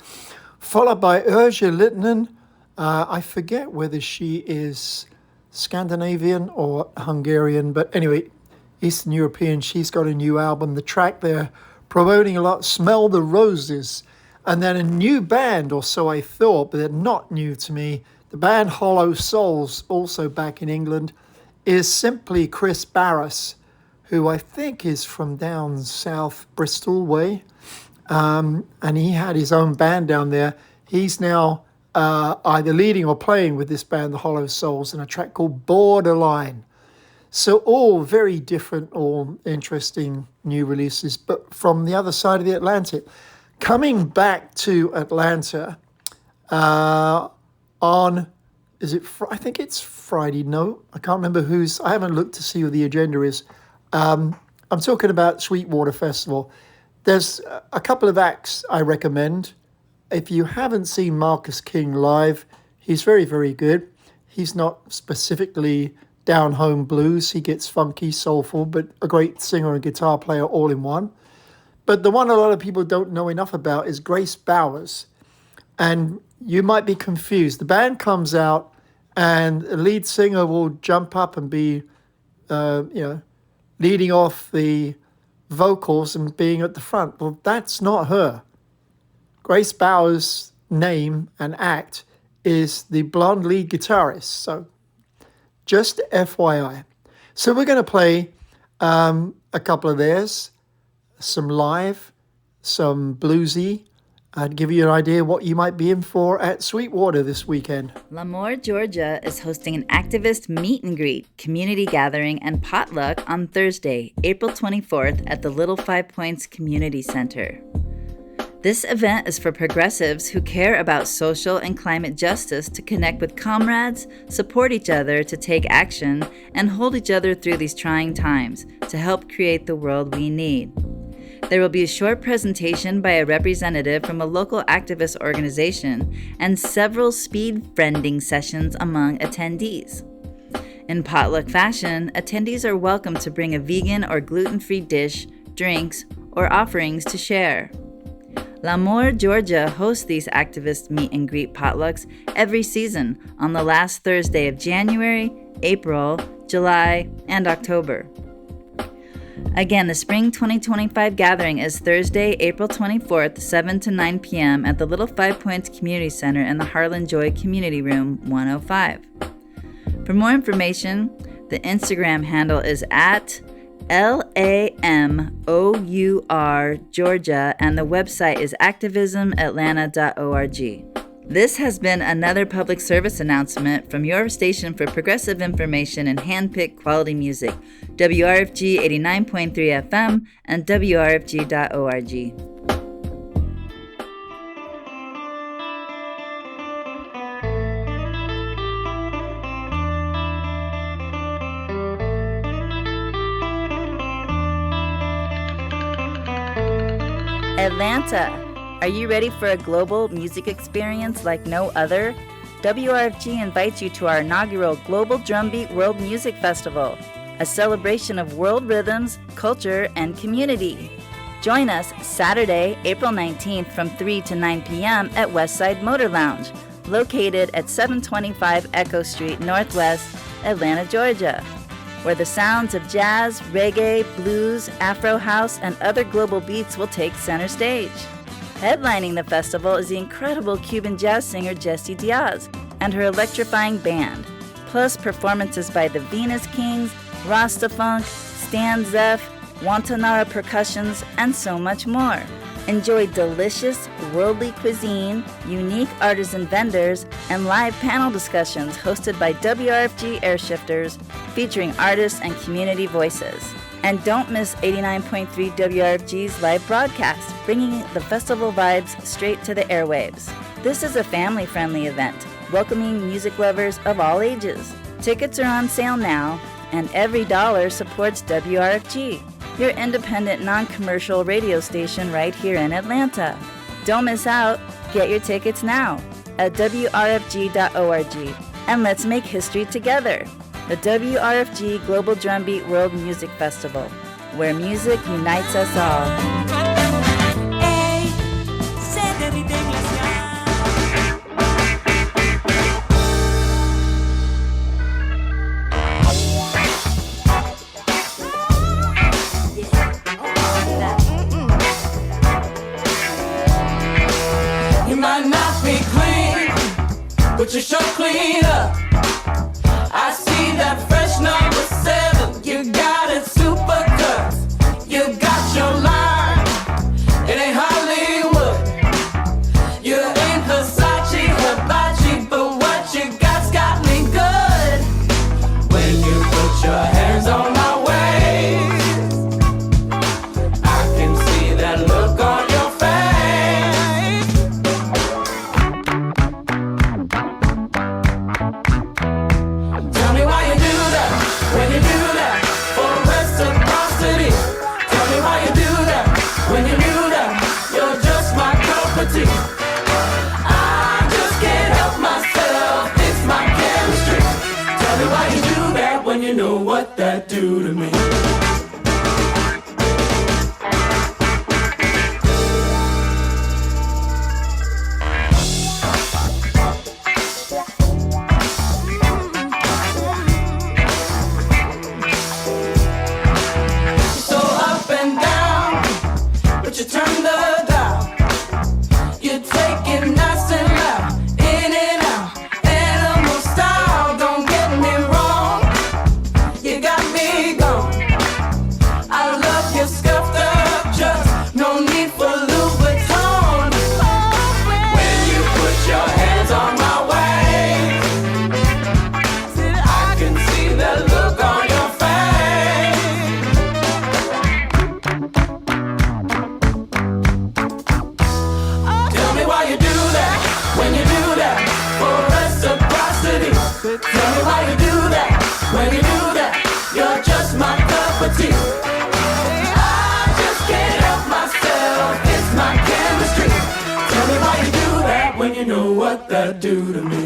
Speaker 6: followed by ERJA LYYTINEN. I forget whether she is Scandinavian or Hungarian, but anyway, Eastern European. She's got a new album. The track there promoting a lot, Smell the Roses. And then a new band, or so I thought, but they're not new to me. The band Hollow Souls, also back in England, is simply Chris Barras, who I think is from down south Bristol way. And he had his own band down there. He's now either leading or playing with this band, the Hollow Souls, in a track called Borderline. So all very different, all interesting new releases, but from the other side of the Atlantic. Coming back to Atlanta on, I think it's Friday, no, I can't remember I haven't looked to see what the agenda is. I'm talking about Sweetwater Festival. There's a couple of acts I recommend. If you haven't seen Marcus King live, he's very, very good. He's not specifically down-home blues. He gets funky, soulful, but a great singer and guitar player all in one. But the one a lot of people don't know enough about is Grace Bowers. And you might be confused. The band comes out and the lead singer will jump up and be, leading off the vocals and being at the front. Well, that's not her. Grace Bowers' name and act is the blonde lead guitarist. So just FYI. So we're going to play a couple of theirs, some live, some bluesy. I'd give you an idea what you might be in for at Sweetwater this weekend.
Speaker 2: L'Amour, Georgia is hosting an activist meet and greet, community gathering, and potluck on Thursday, April 24th at the Little 5 Points Community Center. This event is for progressives who care about social and climate justice to connect with comrades, support each other to take action, and hold each other through these trying times to help create the world we need. There will be a short presentation by a representative from a local activist organization and several speed friending sessions among attendees. In potluck fashion, attendees are welcome to bring a vegan or gluten-free dish, drinks, or offerings to share. L'Amour, Georgia hosts these activist meet and greet potlucks every season on the last Thursday of January, April, July, and October. Again, the Spring 2025 gathering is Thursday, April 24th, 7 to 9 p.m. at the Little 5 Points Community Center in the Harlan Joy Community Room 105. For more information, the Instagram handle is at LAMOUR Georgia, and the website is activismatlanta.org. This has been another public service announcement from your station for progressive information and hand-picked quality music, WRFG 89.3 FM and WRFG.org. Atlanta, are you ready for a global music experience like no other? WRFG invites you to our inaugural Global Drumbeat World Music Festival, a celebration of world rhythms, culture, and community. Join us Saturday, April 19th from 3 to 9 p.m. at Westside Motor Lounge, located at 725 Echo Street Northwest, Atlanta, Georgia, where the sounds of jazz, reggae, blues, Afro house, and other global beats will take center stage. Headlining the festival is the incredible Cuban jazz singer Jessie Diaz and her electrifying band, plus performances by the Venus Kings, Rasta Funk, Stan Zeff, Wantanara Percussions, and so much more. Enjoy delicious, worldly cuisine, unique artisan vendors, and live panel discussions hosted by WRFG Airshifters featuring artists and community voices. And don't miss 89.3 WRFG's live broadcast, bringing the festival vibes straight to the airwaves. This is a family-friendly event, welcoming music lovers of all ages. Tickets are on sale now, and every dollar supports WRFG, your independent, non-commercial radio station right here in Atlanta. Don't miss out. Get your tickets now at WRFG.org, and let's make history together. the WRFG Global Drumbeat World Music Festival, where music unites us all.
Speaker 14: You might not be clean, but you sure clean up. I see that fresh number 7. You got it super cut. You got your line. It ain't Hollywood. You ain't Versace, Hibachi, but what you got me good. When you put your hands on my waist, I can see that look on your face. Tell me why you do that, when you do that, for reciprocity. Tell me why you do that, when you do that, you're just my cup of tea. I just can't help myself, it's my chemistry. Tell me why you do that, when you know what that do to me. So up and down, but you turn the dial. You take it nice and loud, in and out, animal style. Don't get me wrong, you got me gone. I love your scuffed up dress, no need for Louboutin. When you put your hands on my waist, I can see that look on your face. Tell me why you do that, when you do that, for reciprocity. Tell me why you do that, when you do that, you're just my cup of tea. I just can't help myself, it's my chemistry. Tell me why you do that, when you know what that do to me.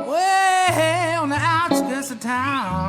Speaker 14: Way on the outskirts of town.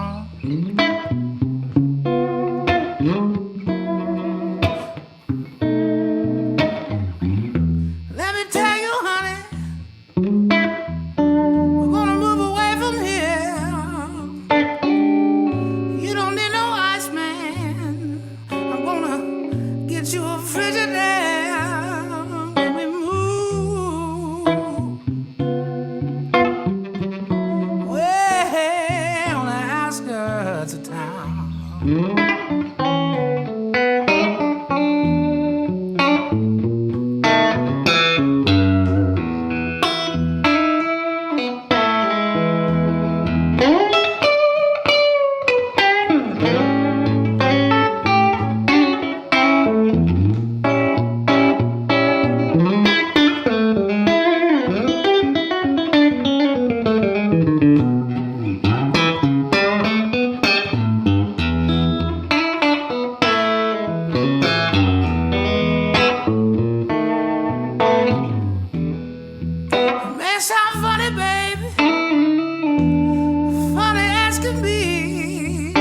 Speaker 3: asking me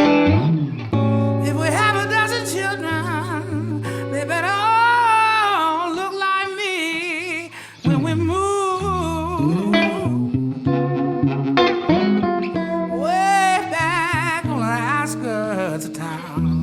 Speaker 3: if we have a dozen children, they better all look like me when we move way back on the outskirts of town.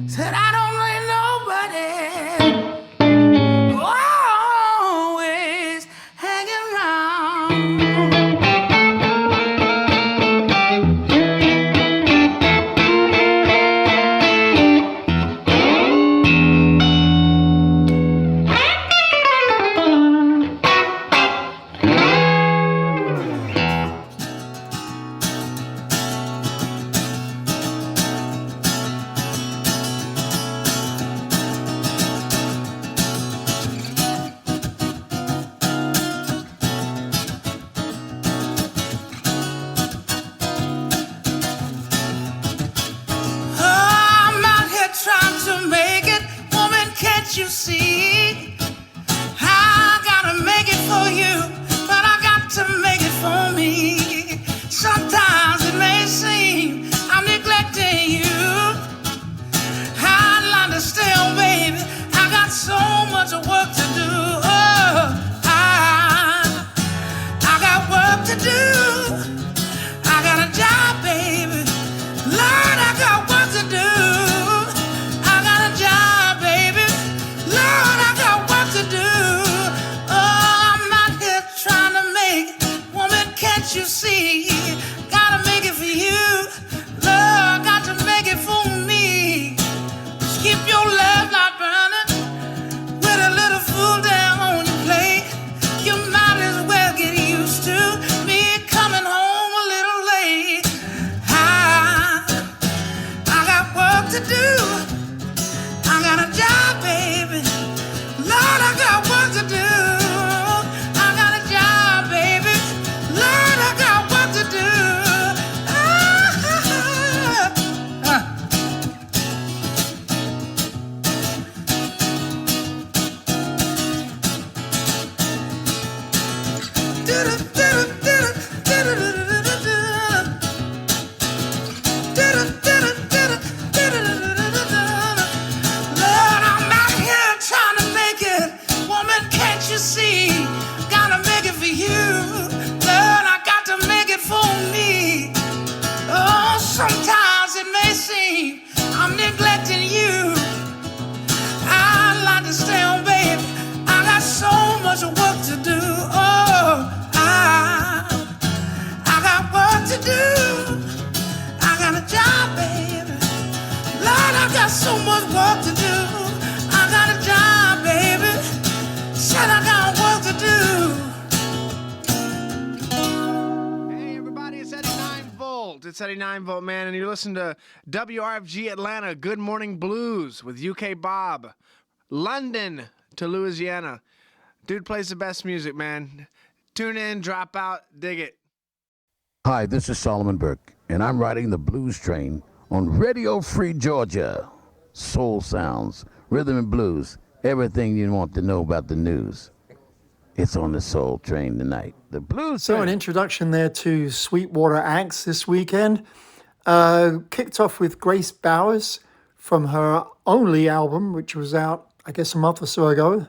Speaker 3: Said I don't like nobody always hanging around. I'm out here trying to make it, woman, can't you see? I gotta make it for you, but I got to make it for me. Sometimes it may seem I'm neglecting you. I'd like to stay on, baby. I got so much work to do. Oh, I got work to do. I got a job, baby. Lord, I got work to do. I got a job, baby. Lord, I got work to do. Oh, I'm not here trying to make it. Woman, can't you see? Gotta make it for you. Lord, got to make it for me. Just keep your love light burning with a little food down on your plate. You might as well get used to me coming home a little late. I got work to do. I got a job, baby. Lord, I got work to do. I got a job, baby. Lord, I got work to do. Lord, I'm out here trying to make it. Woman, can't you see? Gotta make it for you. Lord, I got to make it for me. Oh, sometimes it may seem I'm neglecting you. I'd like to stay on, baby. I got so much work to do. Oh, I got work to do. I got a job, baby. Lord, I got so much work to do. I got a job, baby. Said I got work to do.
Speaker 12: Hey, everybody, it's 89 Volt. It's 89 Volt, man, and you listen to WRFG Atlanta Good Morning Blues with UK Bob. London to Louisiana. Dude plays the best music, man. Tune in, drop out, dig it.
Speaker 22: Hi, this is Solomon Burke, and I'm riding the blues train on Radio Free Georgia. Soul sounds, rhythm and blues, everything you want to know about the news. It's on the Soul Train tonight. The blues
Speaker 6: So
Speaker 22: train.
Speaker 6: an introduction there to Sweetwater Acts this weekend. Kicked off with Grace Bowers from her only album, which was out, I guess, a month or so ago.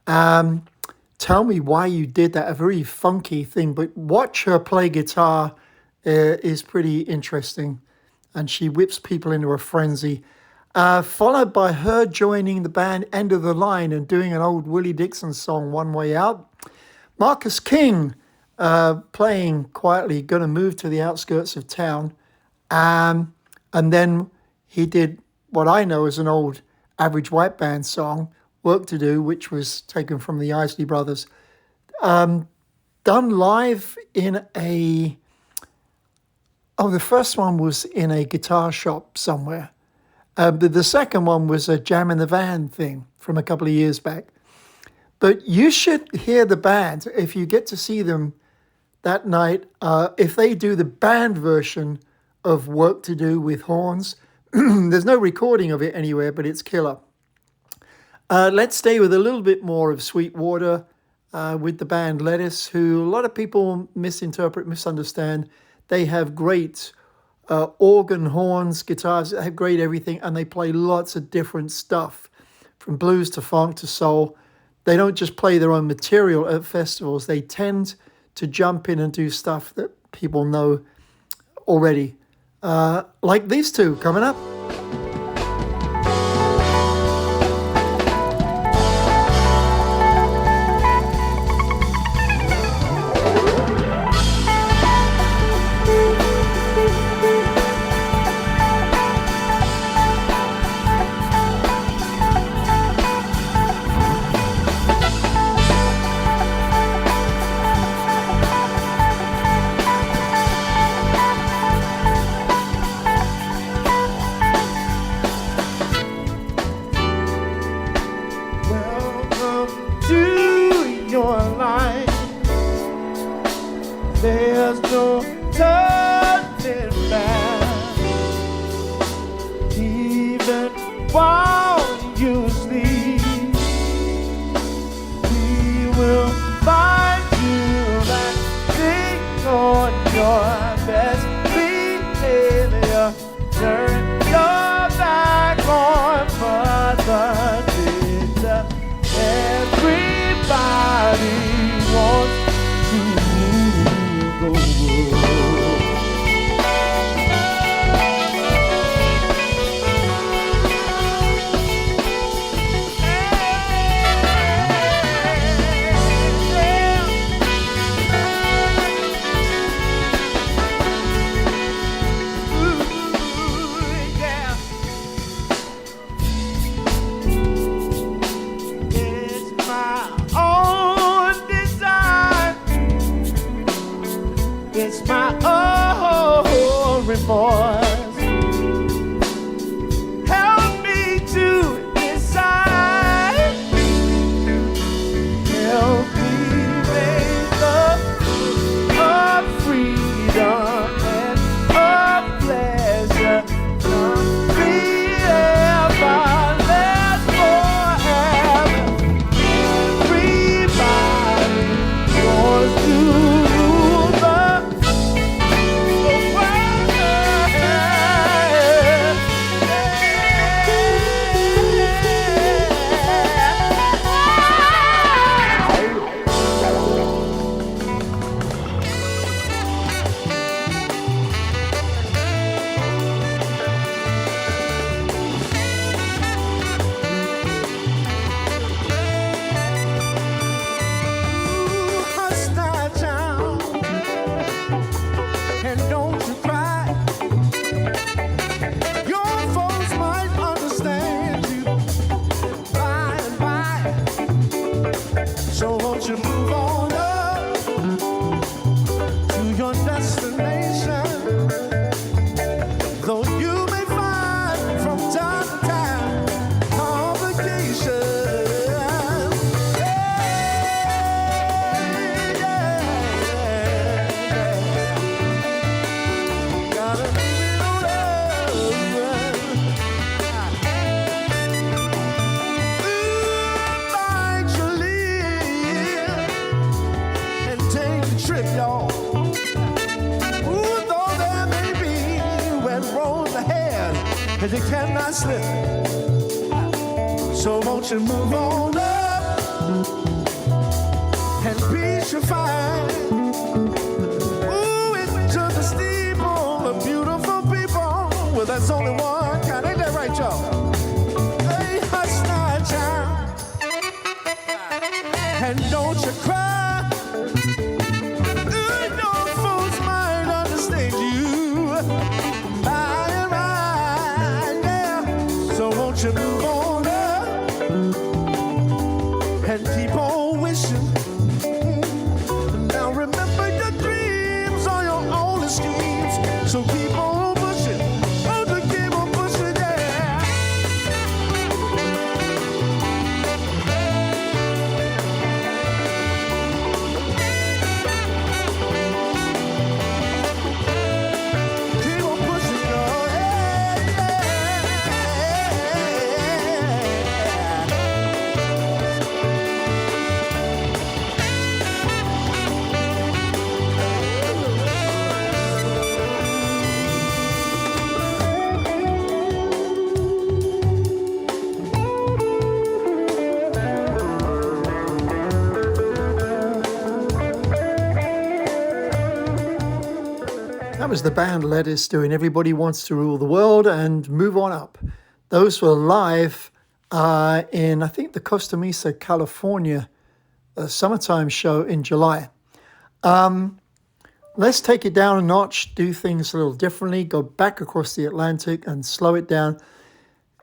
Speaker 6: Tell Me Why You Did That, a very funky thing, but watch her play guitar is pretty interesting, and she whips people into a frenzy. Followed by her joining the band End of the Line and doing an old Willie Dixon song, One Way Out. Marcus King playing quietly, Gonna Move to the Outskirts of Town. And then he did what I know as an old Average White Band song, Work to Do, which was taken from the Isley Brothers, done live in a... Oh, the first one was in a guitar shop somewhere. The second one was a Jam in the Van thing from a couple of years back. But you should hear the band if you get to see them that night. If they do the band version of Work to Do with horns, there's no recording of it anywhere, but it's killer. Let's stay with a little bit more of Sweetwater with the band Lettuce, who a lot of people misunderstand. They have great organ, horns, guitars, they have great everything, and they play lots of different stuff, from blues to funk to soul. They don't just play their own material at festivals. They tend to jump in and do stuff that people know already. Like these two coming up.
Speaker 19: There's no turning back, even while you sleep. We will find you acting on your best behavior. Turn your back on Mother Nature. Everybody wants remorse. Help me to decide. Help me make of freedom and of pleasure. Be everless forever. Everybody wants to rule the and you cannot slip. So won't you move on up and beat your fire. Ooh, into the steeple of beautiful people. Well, that's only one kind. Ain't that right, y'all? Hey, hush now, child, and don't you cry. No fools might understand you. Won't you move on up fruition. Now remember your dreams are your only schemes. So keep on pushing. Oh, keep on pushing, yeah. Keep on pushing, oh,
Speaker 6: That was the band Lettuce doing Everybody Wants to Rule the World and Move On Up. Those were live in, I think, the Costa Mesa, California summertime show in July. Let's take it down a notch, do things a little differently, go back across the Atlantic and slow it down.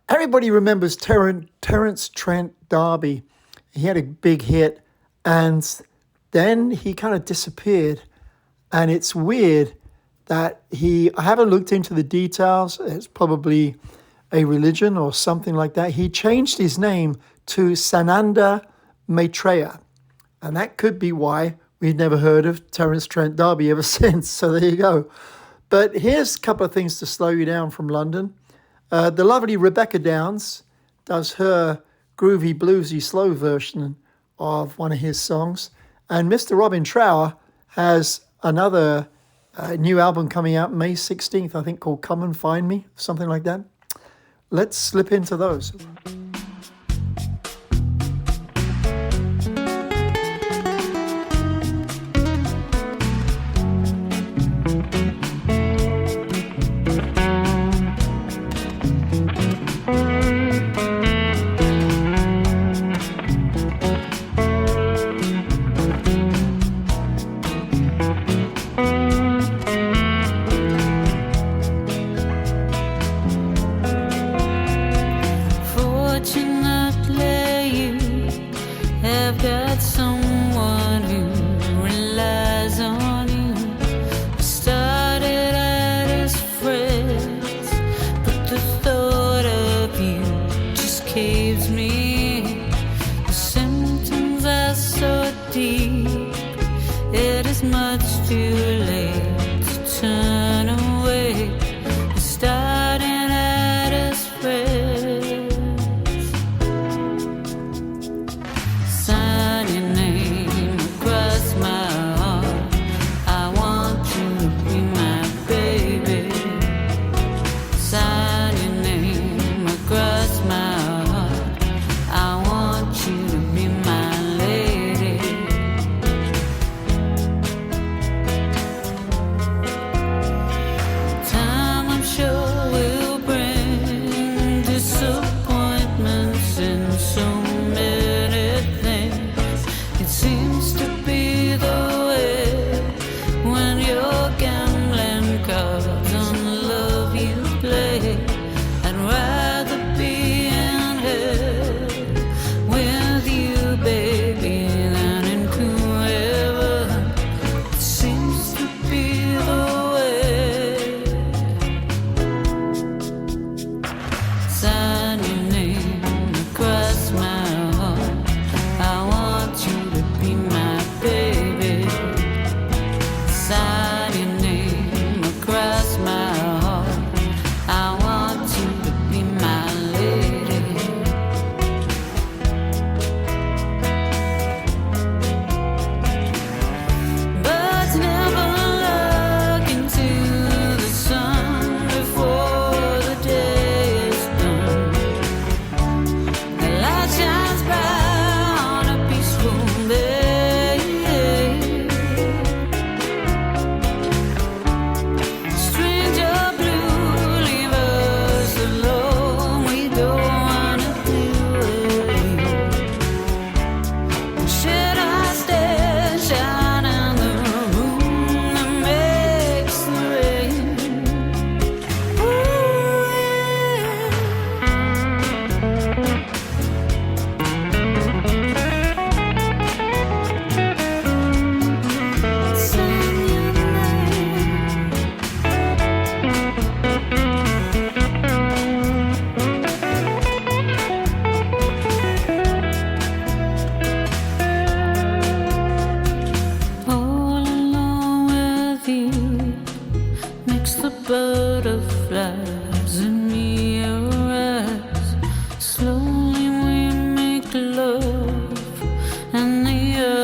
Speaker 6: Everybody remembers Terence Trent D'Arby. He had a big hit and then he kind of disappeared. And it's weird that I haven't looked into the details. It's probably a religion or something like that. He changed his name to Sananda Maitreya. And that could be why we've never heard of Terence Trent D'Arby ever since. So there you go. But here's a couple of things to slow you down from London. The lovely Rebecca Downs does her groovy, bluesy, slow version of one of his songs. And Mr. Robin Trower has another new album coming out May 16th, I think, called Come and Find Me, something like that. Let's slip into those.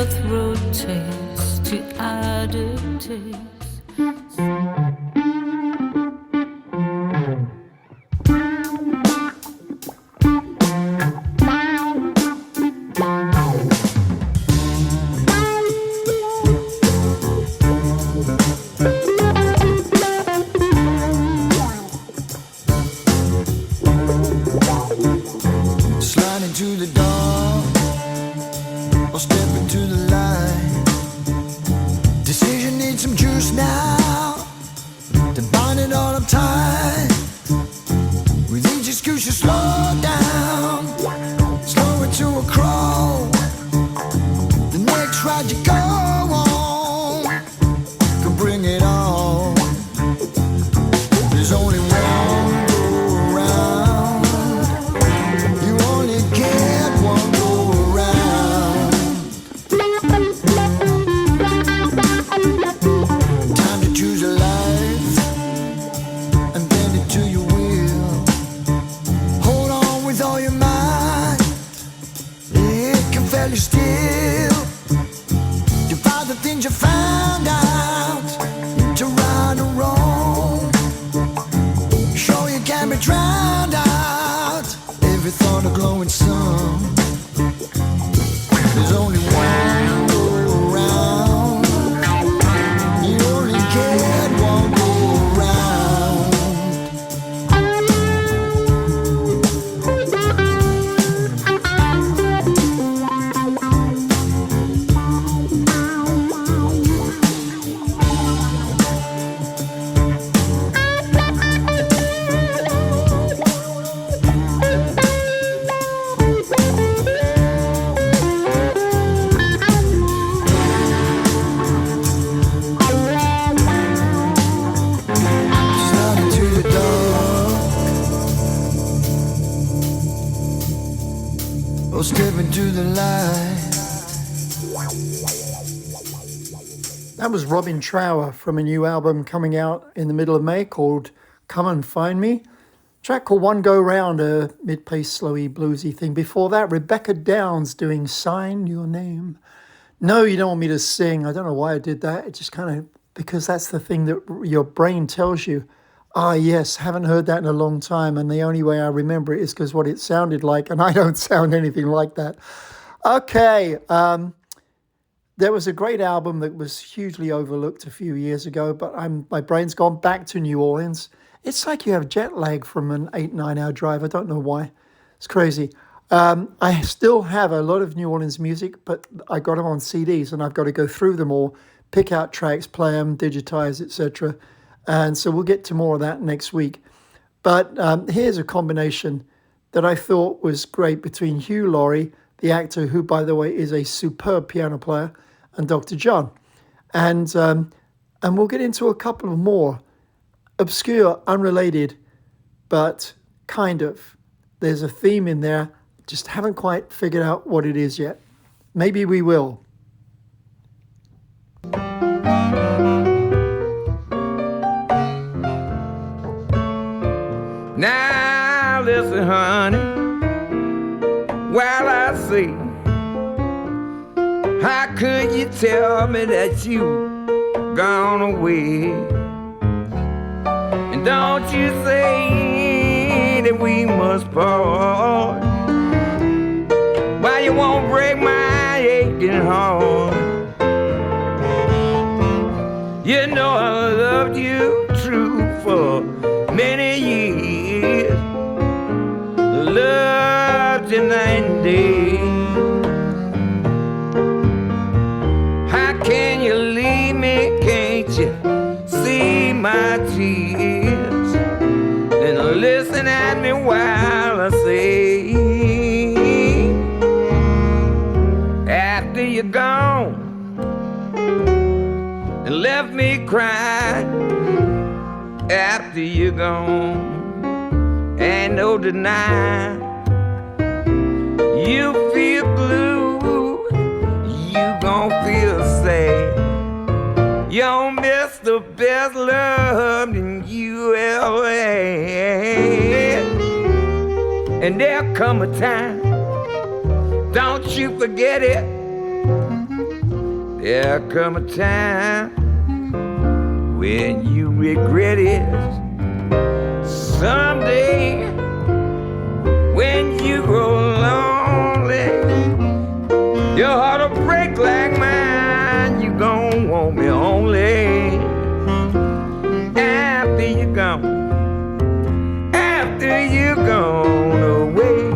Speaker 1: earth rotates to outer taste.
Speaker 3: Slide into the dark or step into the light. Decision needs some juice now to bind it all up tight. With each excuse you slow down, slow it to a crawl. The next ride you go on can bring it on. There's only one go around. You only get one go around. Time to choose a life and bend it to your will. Hold on with all your might. It can fail you still. Divide the things you found out into right or wrong. Show you can be drowned out. Every thought a glowing sun. There's only one go around. You only get one go around. Slide into the dark or step into the light.
Speaker 6: That was Robin Trower from a new album coming out in the middle of May called Come and Find Me. Track called One Go Round, a mid-paced, slowy, bluesy thing. Before that, Rebecca Downs doing Sign Your Name. No, you don't want me to sing. I don't know why I did that. It just kind of, because that's the thing that your brain tells you. Ah, yes, haven't heard that in a long time. And the only way I remember it is because what it sounded like. And I don't sound anything like that. Okay. There was a great album that was hugely overlooked a few years ago, but my brain's gone back to New Orleans. It's like you have jet lag from an 8-9 hour drive. I don't know why. It's crazy. I still have a lot of New Orleans music, but I got them on CDs and I've got to go through them all, pick out tracks, play them, digitize, etc. And so we'll get to more of that next week. But here's a combination that I thought was great between Hugh Laurie, the actor, who, by the way, is a superb piano player, and Dr. John. And we'll get into a couple of more obscure, unrelated, but kind of. There's a theme in there. Just haven't quite figured out what it is yet. Maybe we will.
Speaker 4: Now listen, honey, while I see, how could you tell me that you gone away? And don't you say that we must part. Why you won't break my aching heart? You know I loved you true for many years. Loved you night and day. How can you leave me? Can't you see my tears? And listen at me while I say, after you're gone and left me crying, after you're gone, ain't no denying you feel blue, you gon' feel sad. You don't miss the best love that you ever had. And there'll come a time, don't you forget it, There'll come a time when you regret it. Someday, when you grow lonely, your heart'll break like mine. You gon' want me only after you're gone. After you're gone away.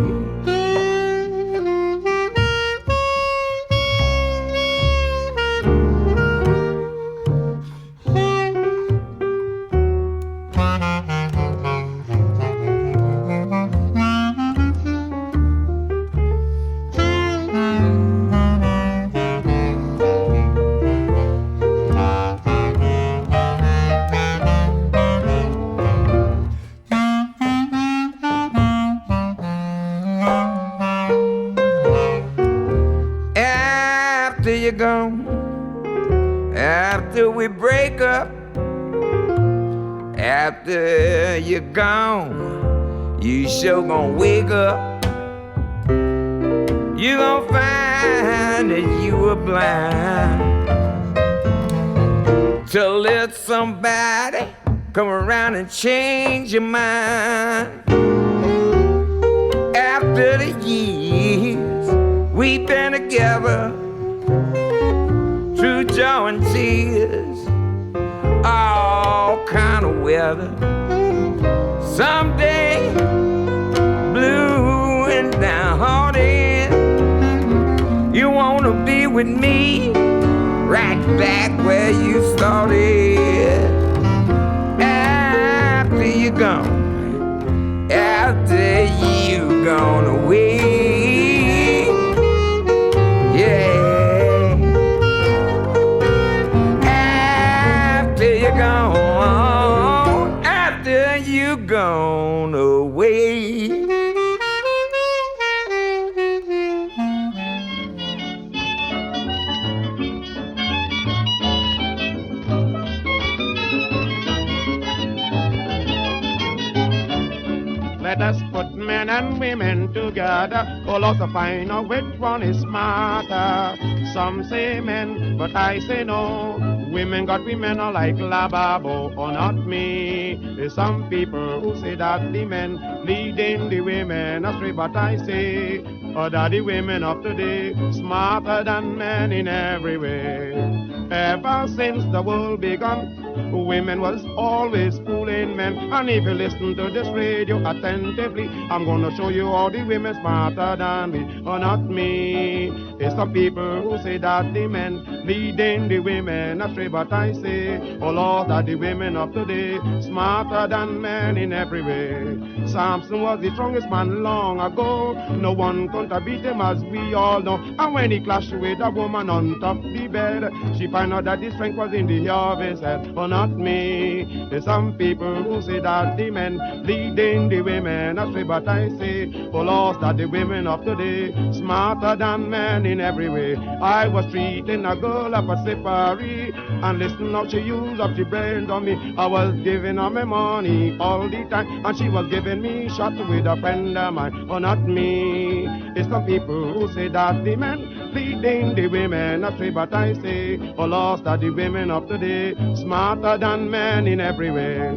Speaker 4: After we break up, after you're gone, you sure gon' wake up. You gon' find that you were blind to let somebody come around and change your mind. After the years we've been together, through joy and tears, all kind of weather. Someday, blue and downhearted, you wanna be with me, right back where you started. After you're gone, after you've gone away, yeah. Gone, after you gone away.
Speaker 5: Let us put men and women together, all out to find out which one is smarter. Some say men, but I say no. Women got women are like Lababo, or not me. There's some people who say that the men leading the women astray, but I say, oh, that the women of today smarter than men in every way. Ever since the world begun, women was always fooling men. And if you listen to this radio attentively, I'm gonna show you all the women smarter than me, or not me. There's some people who say that the men leading the women astray, but I say, oh Lord, that the women of today smarter than men in every way. Samson was the strongest man long ago. No one could beat him, as we all know. And when he clashed with a woman on top the bed, she found out that his strength was in the hair of his head, or not me. There's some people who say that the men leading the women astray, but I say, oh Lord, that the women of today smarter than men in every way. I was treating a girl up a slippery, and listen how she used up the brains on me. I was giving her my money all the time, and she was giving me shots with a friend of mine, or not me. It's some people who say that the men leading the women astray, but I say, oh Lord, that the women of today smarter than men in every way.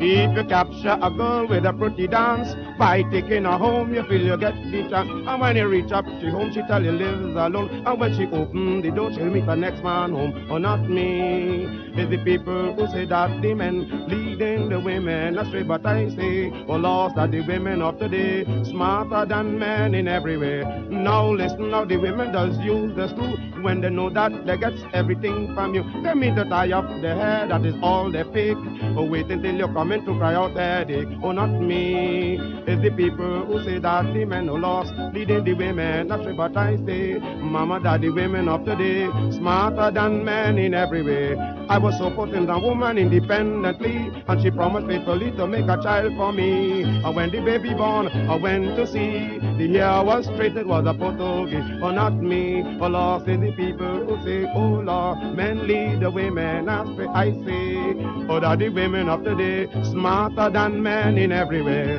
Speaker 5: If you capture a girl with a pretty dance, by taking her home, you feel you get the chance. And when you reach up to home, she tell you lives alone. And when she open the door, she'll meet the next man home, or not me. It's the people who say that the men leading the women astray, but I say, oh Lord, that the women of today smarter than men in every way. Now listen, how the women does use the screw when they know that they gets everything from you. They mean to tie up their hair, that is all they fake. Oh, wait until you come in to cry out headache, oh not me. It's the people who say that the men are lost, leading the women astray, but I say, mama, that the women of today smarter than men in every way. I was supporting the woman independently, and she promised faithfully to make a child for me. And when the baby born, I went to see, the hair was straight, it was a Portuguese, oh not me. Oh Lord, say the many people who say, oh Lord, men lead the women astray. I say, oh, that the women of today smarter than men in every way.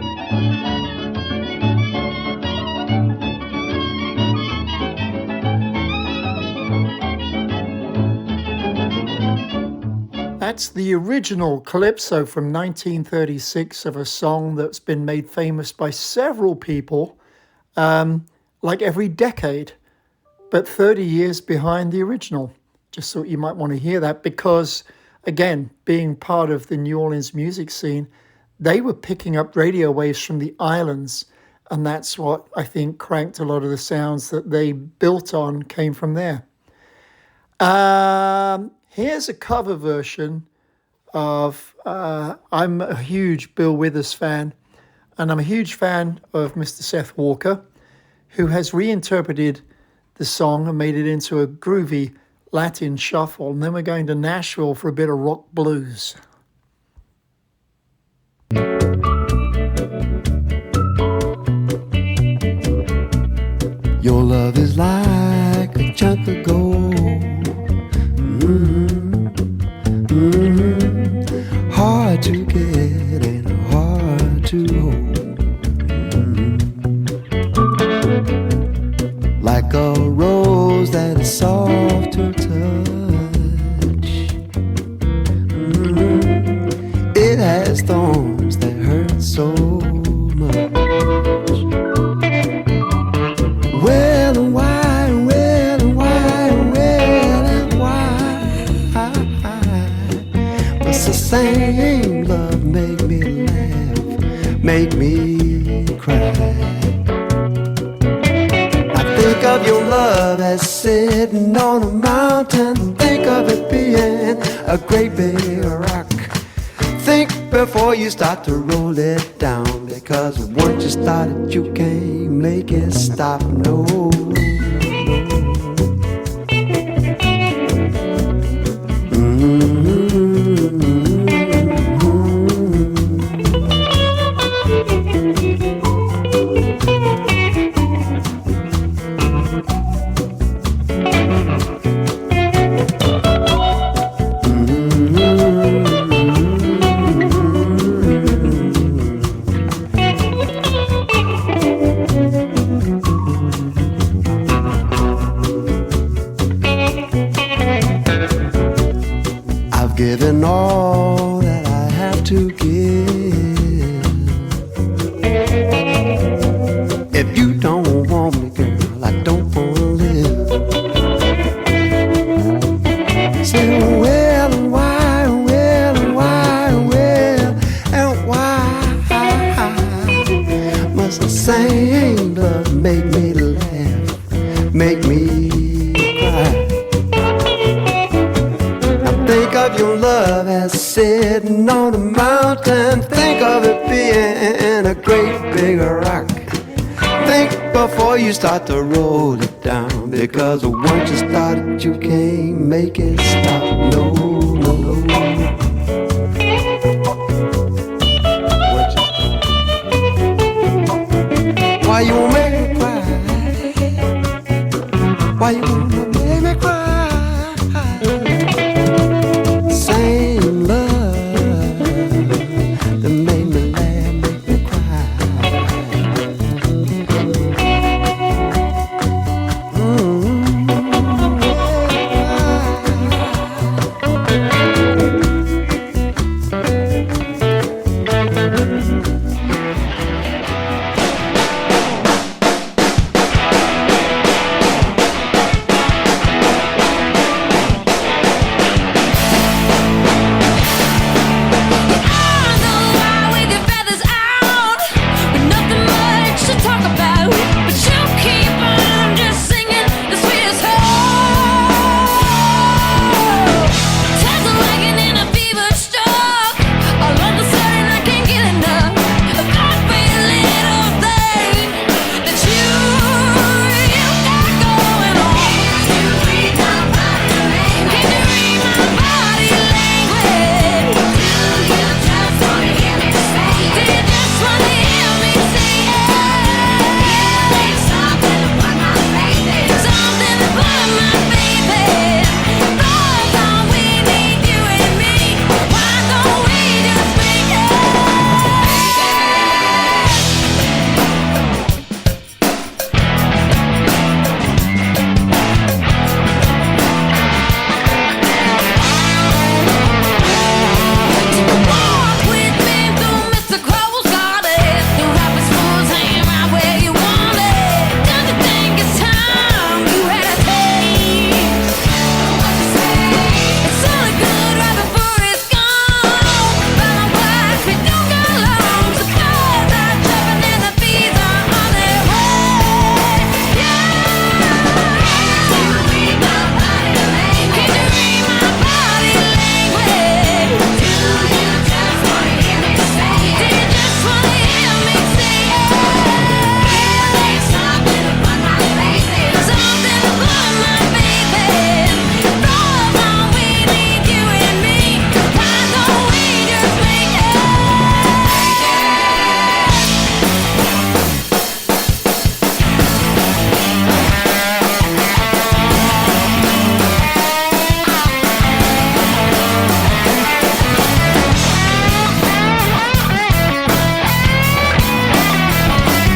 Speaker 6: That's the original calypso from 1936 of a song that's been made famous by several people, like every decade, but 30 years behind the original. Just thought you might want to hear that because, again, being part of the New Orleans music scene, they were picking up radio waves from the islands, and that's what I think cranked a lot of the sounds that they built on came from there. Here's a cover version of, I'm a huge Bill Withers fan, and I'm a huge fan of Mr. Seth Walker, who has reinterpreted the song and made it into a groovy Latin shuffle. And then we're going to Nashville for a bit of rock blues.
Speaker 10: Your love is like a chunk of gold. Hard to get and hard to hold. Like a rose that is soft to touch. It has thorns that hurt so much. Well and why, well and why, well and why must the same love make me laugh, make me cry? I think of your love as sitting on a mountain. Think of it being a great big rock. Think before you start to roll it down, because once you start it, you can't make it stop. No. Given all that I have to give. If you don't want me, girl, I don't want to live. Say, well, and why, well, and why, well, and why must the same love make me laugh, make me cry? Think of your love as sitting on a mountain. Think of it being a great big rock. Think before you start to roll it down, because once you start it, you can't make it stop. No, no, no.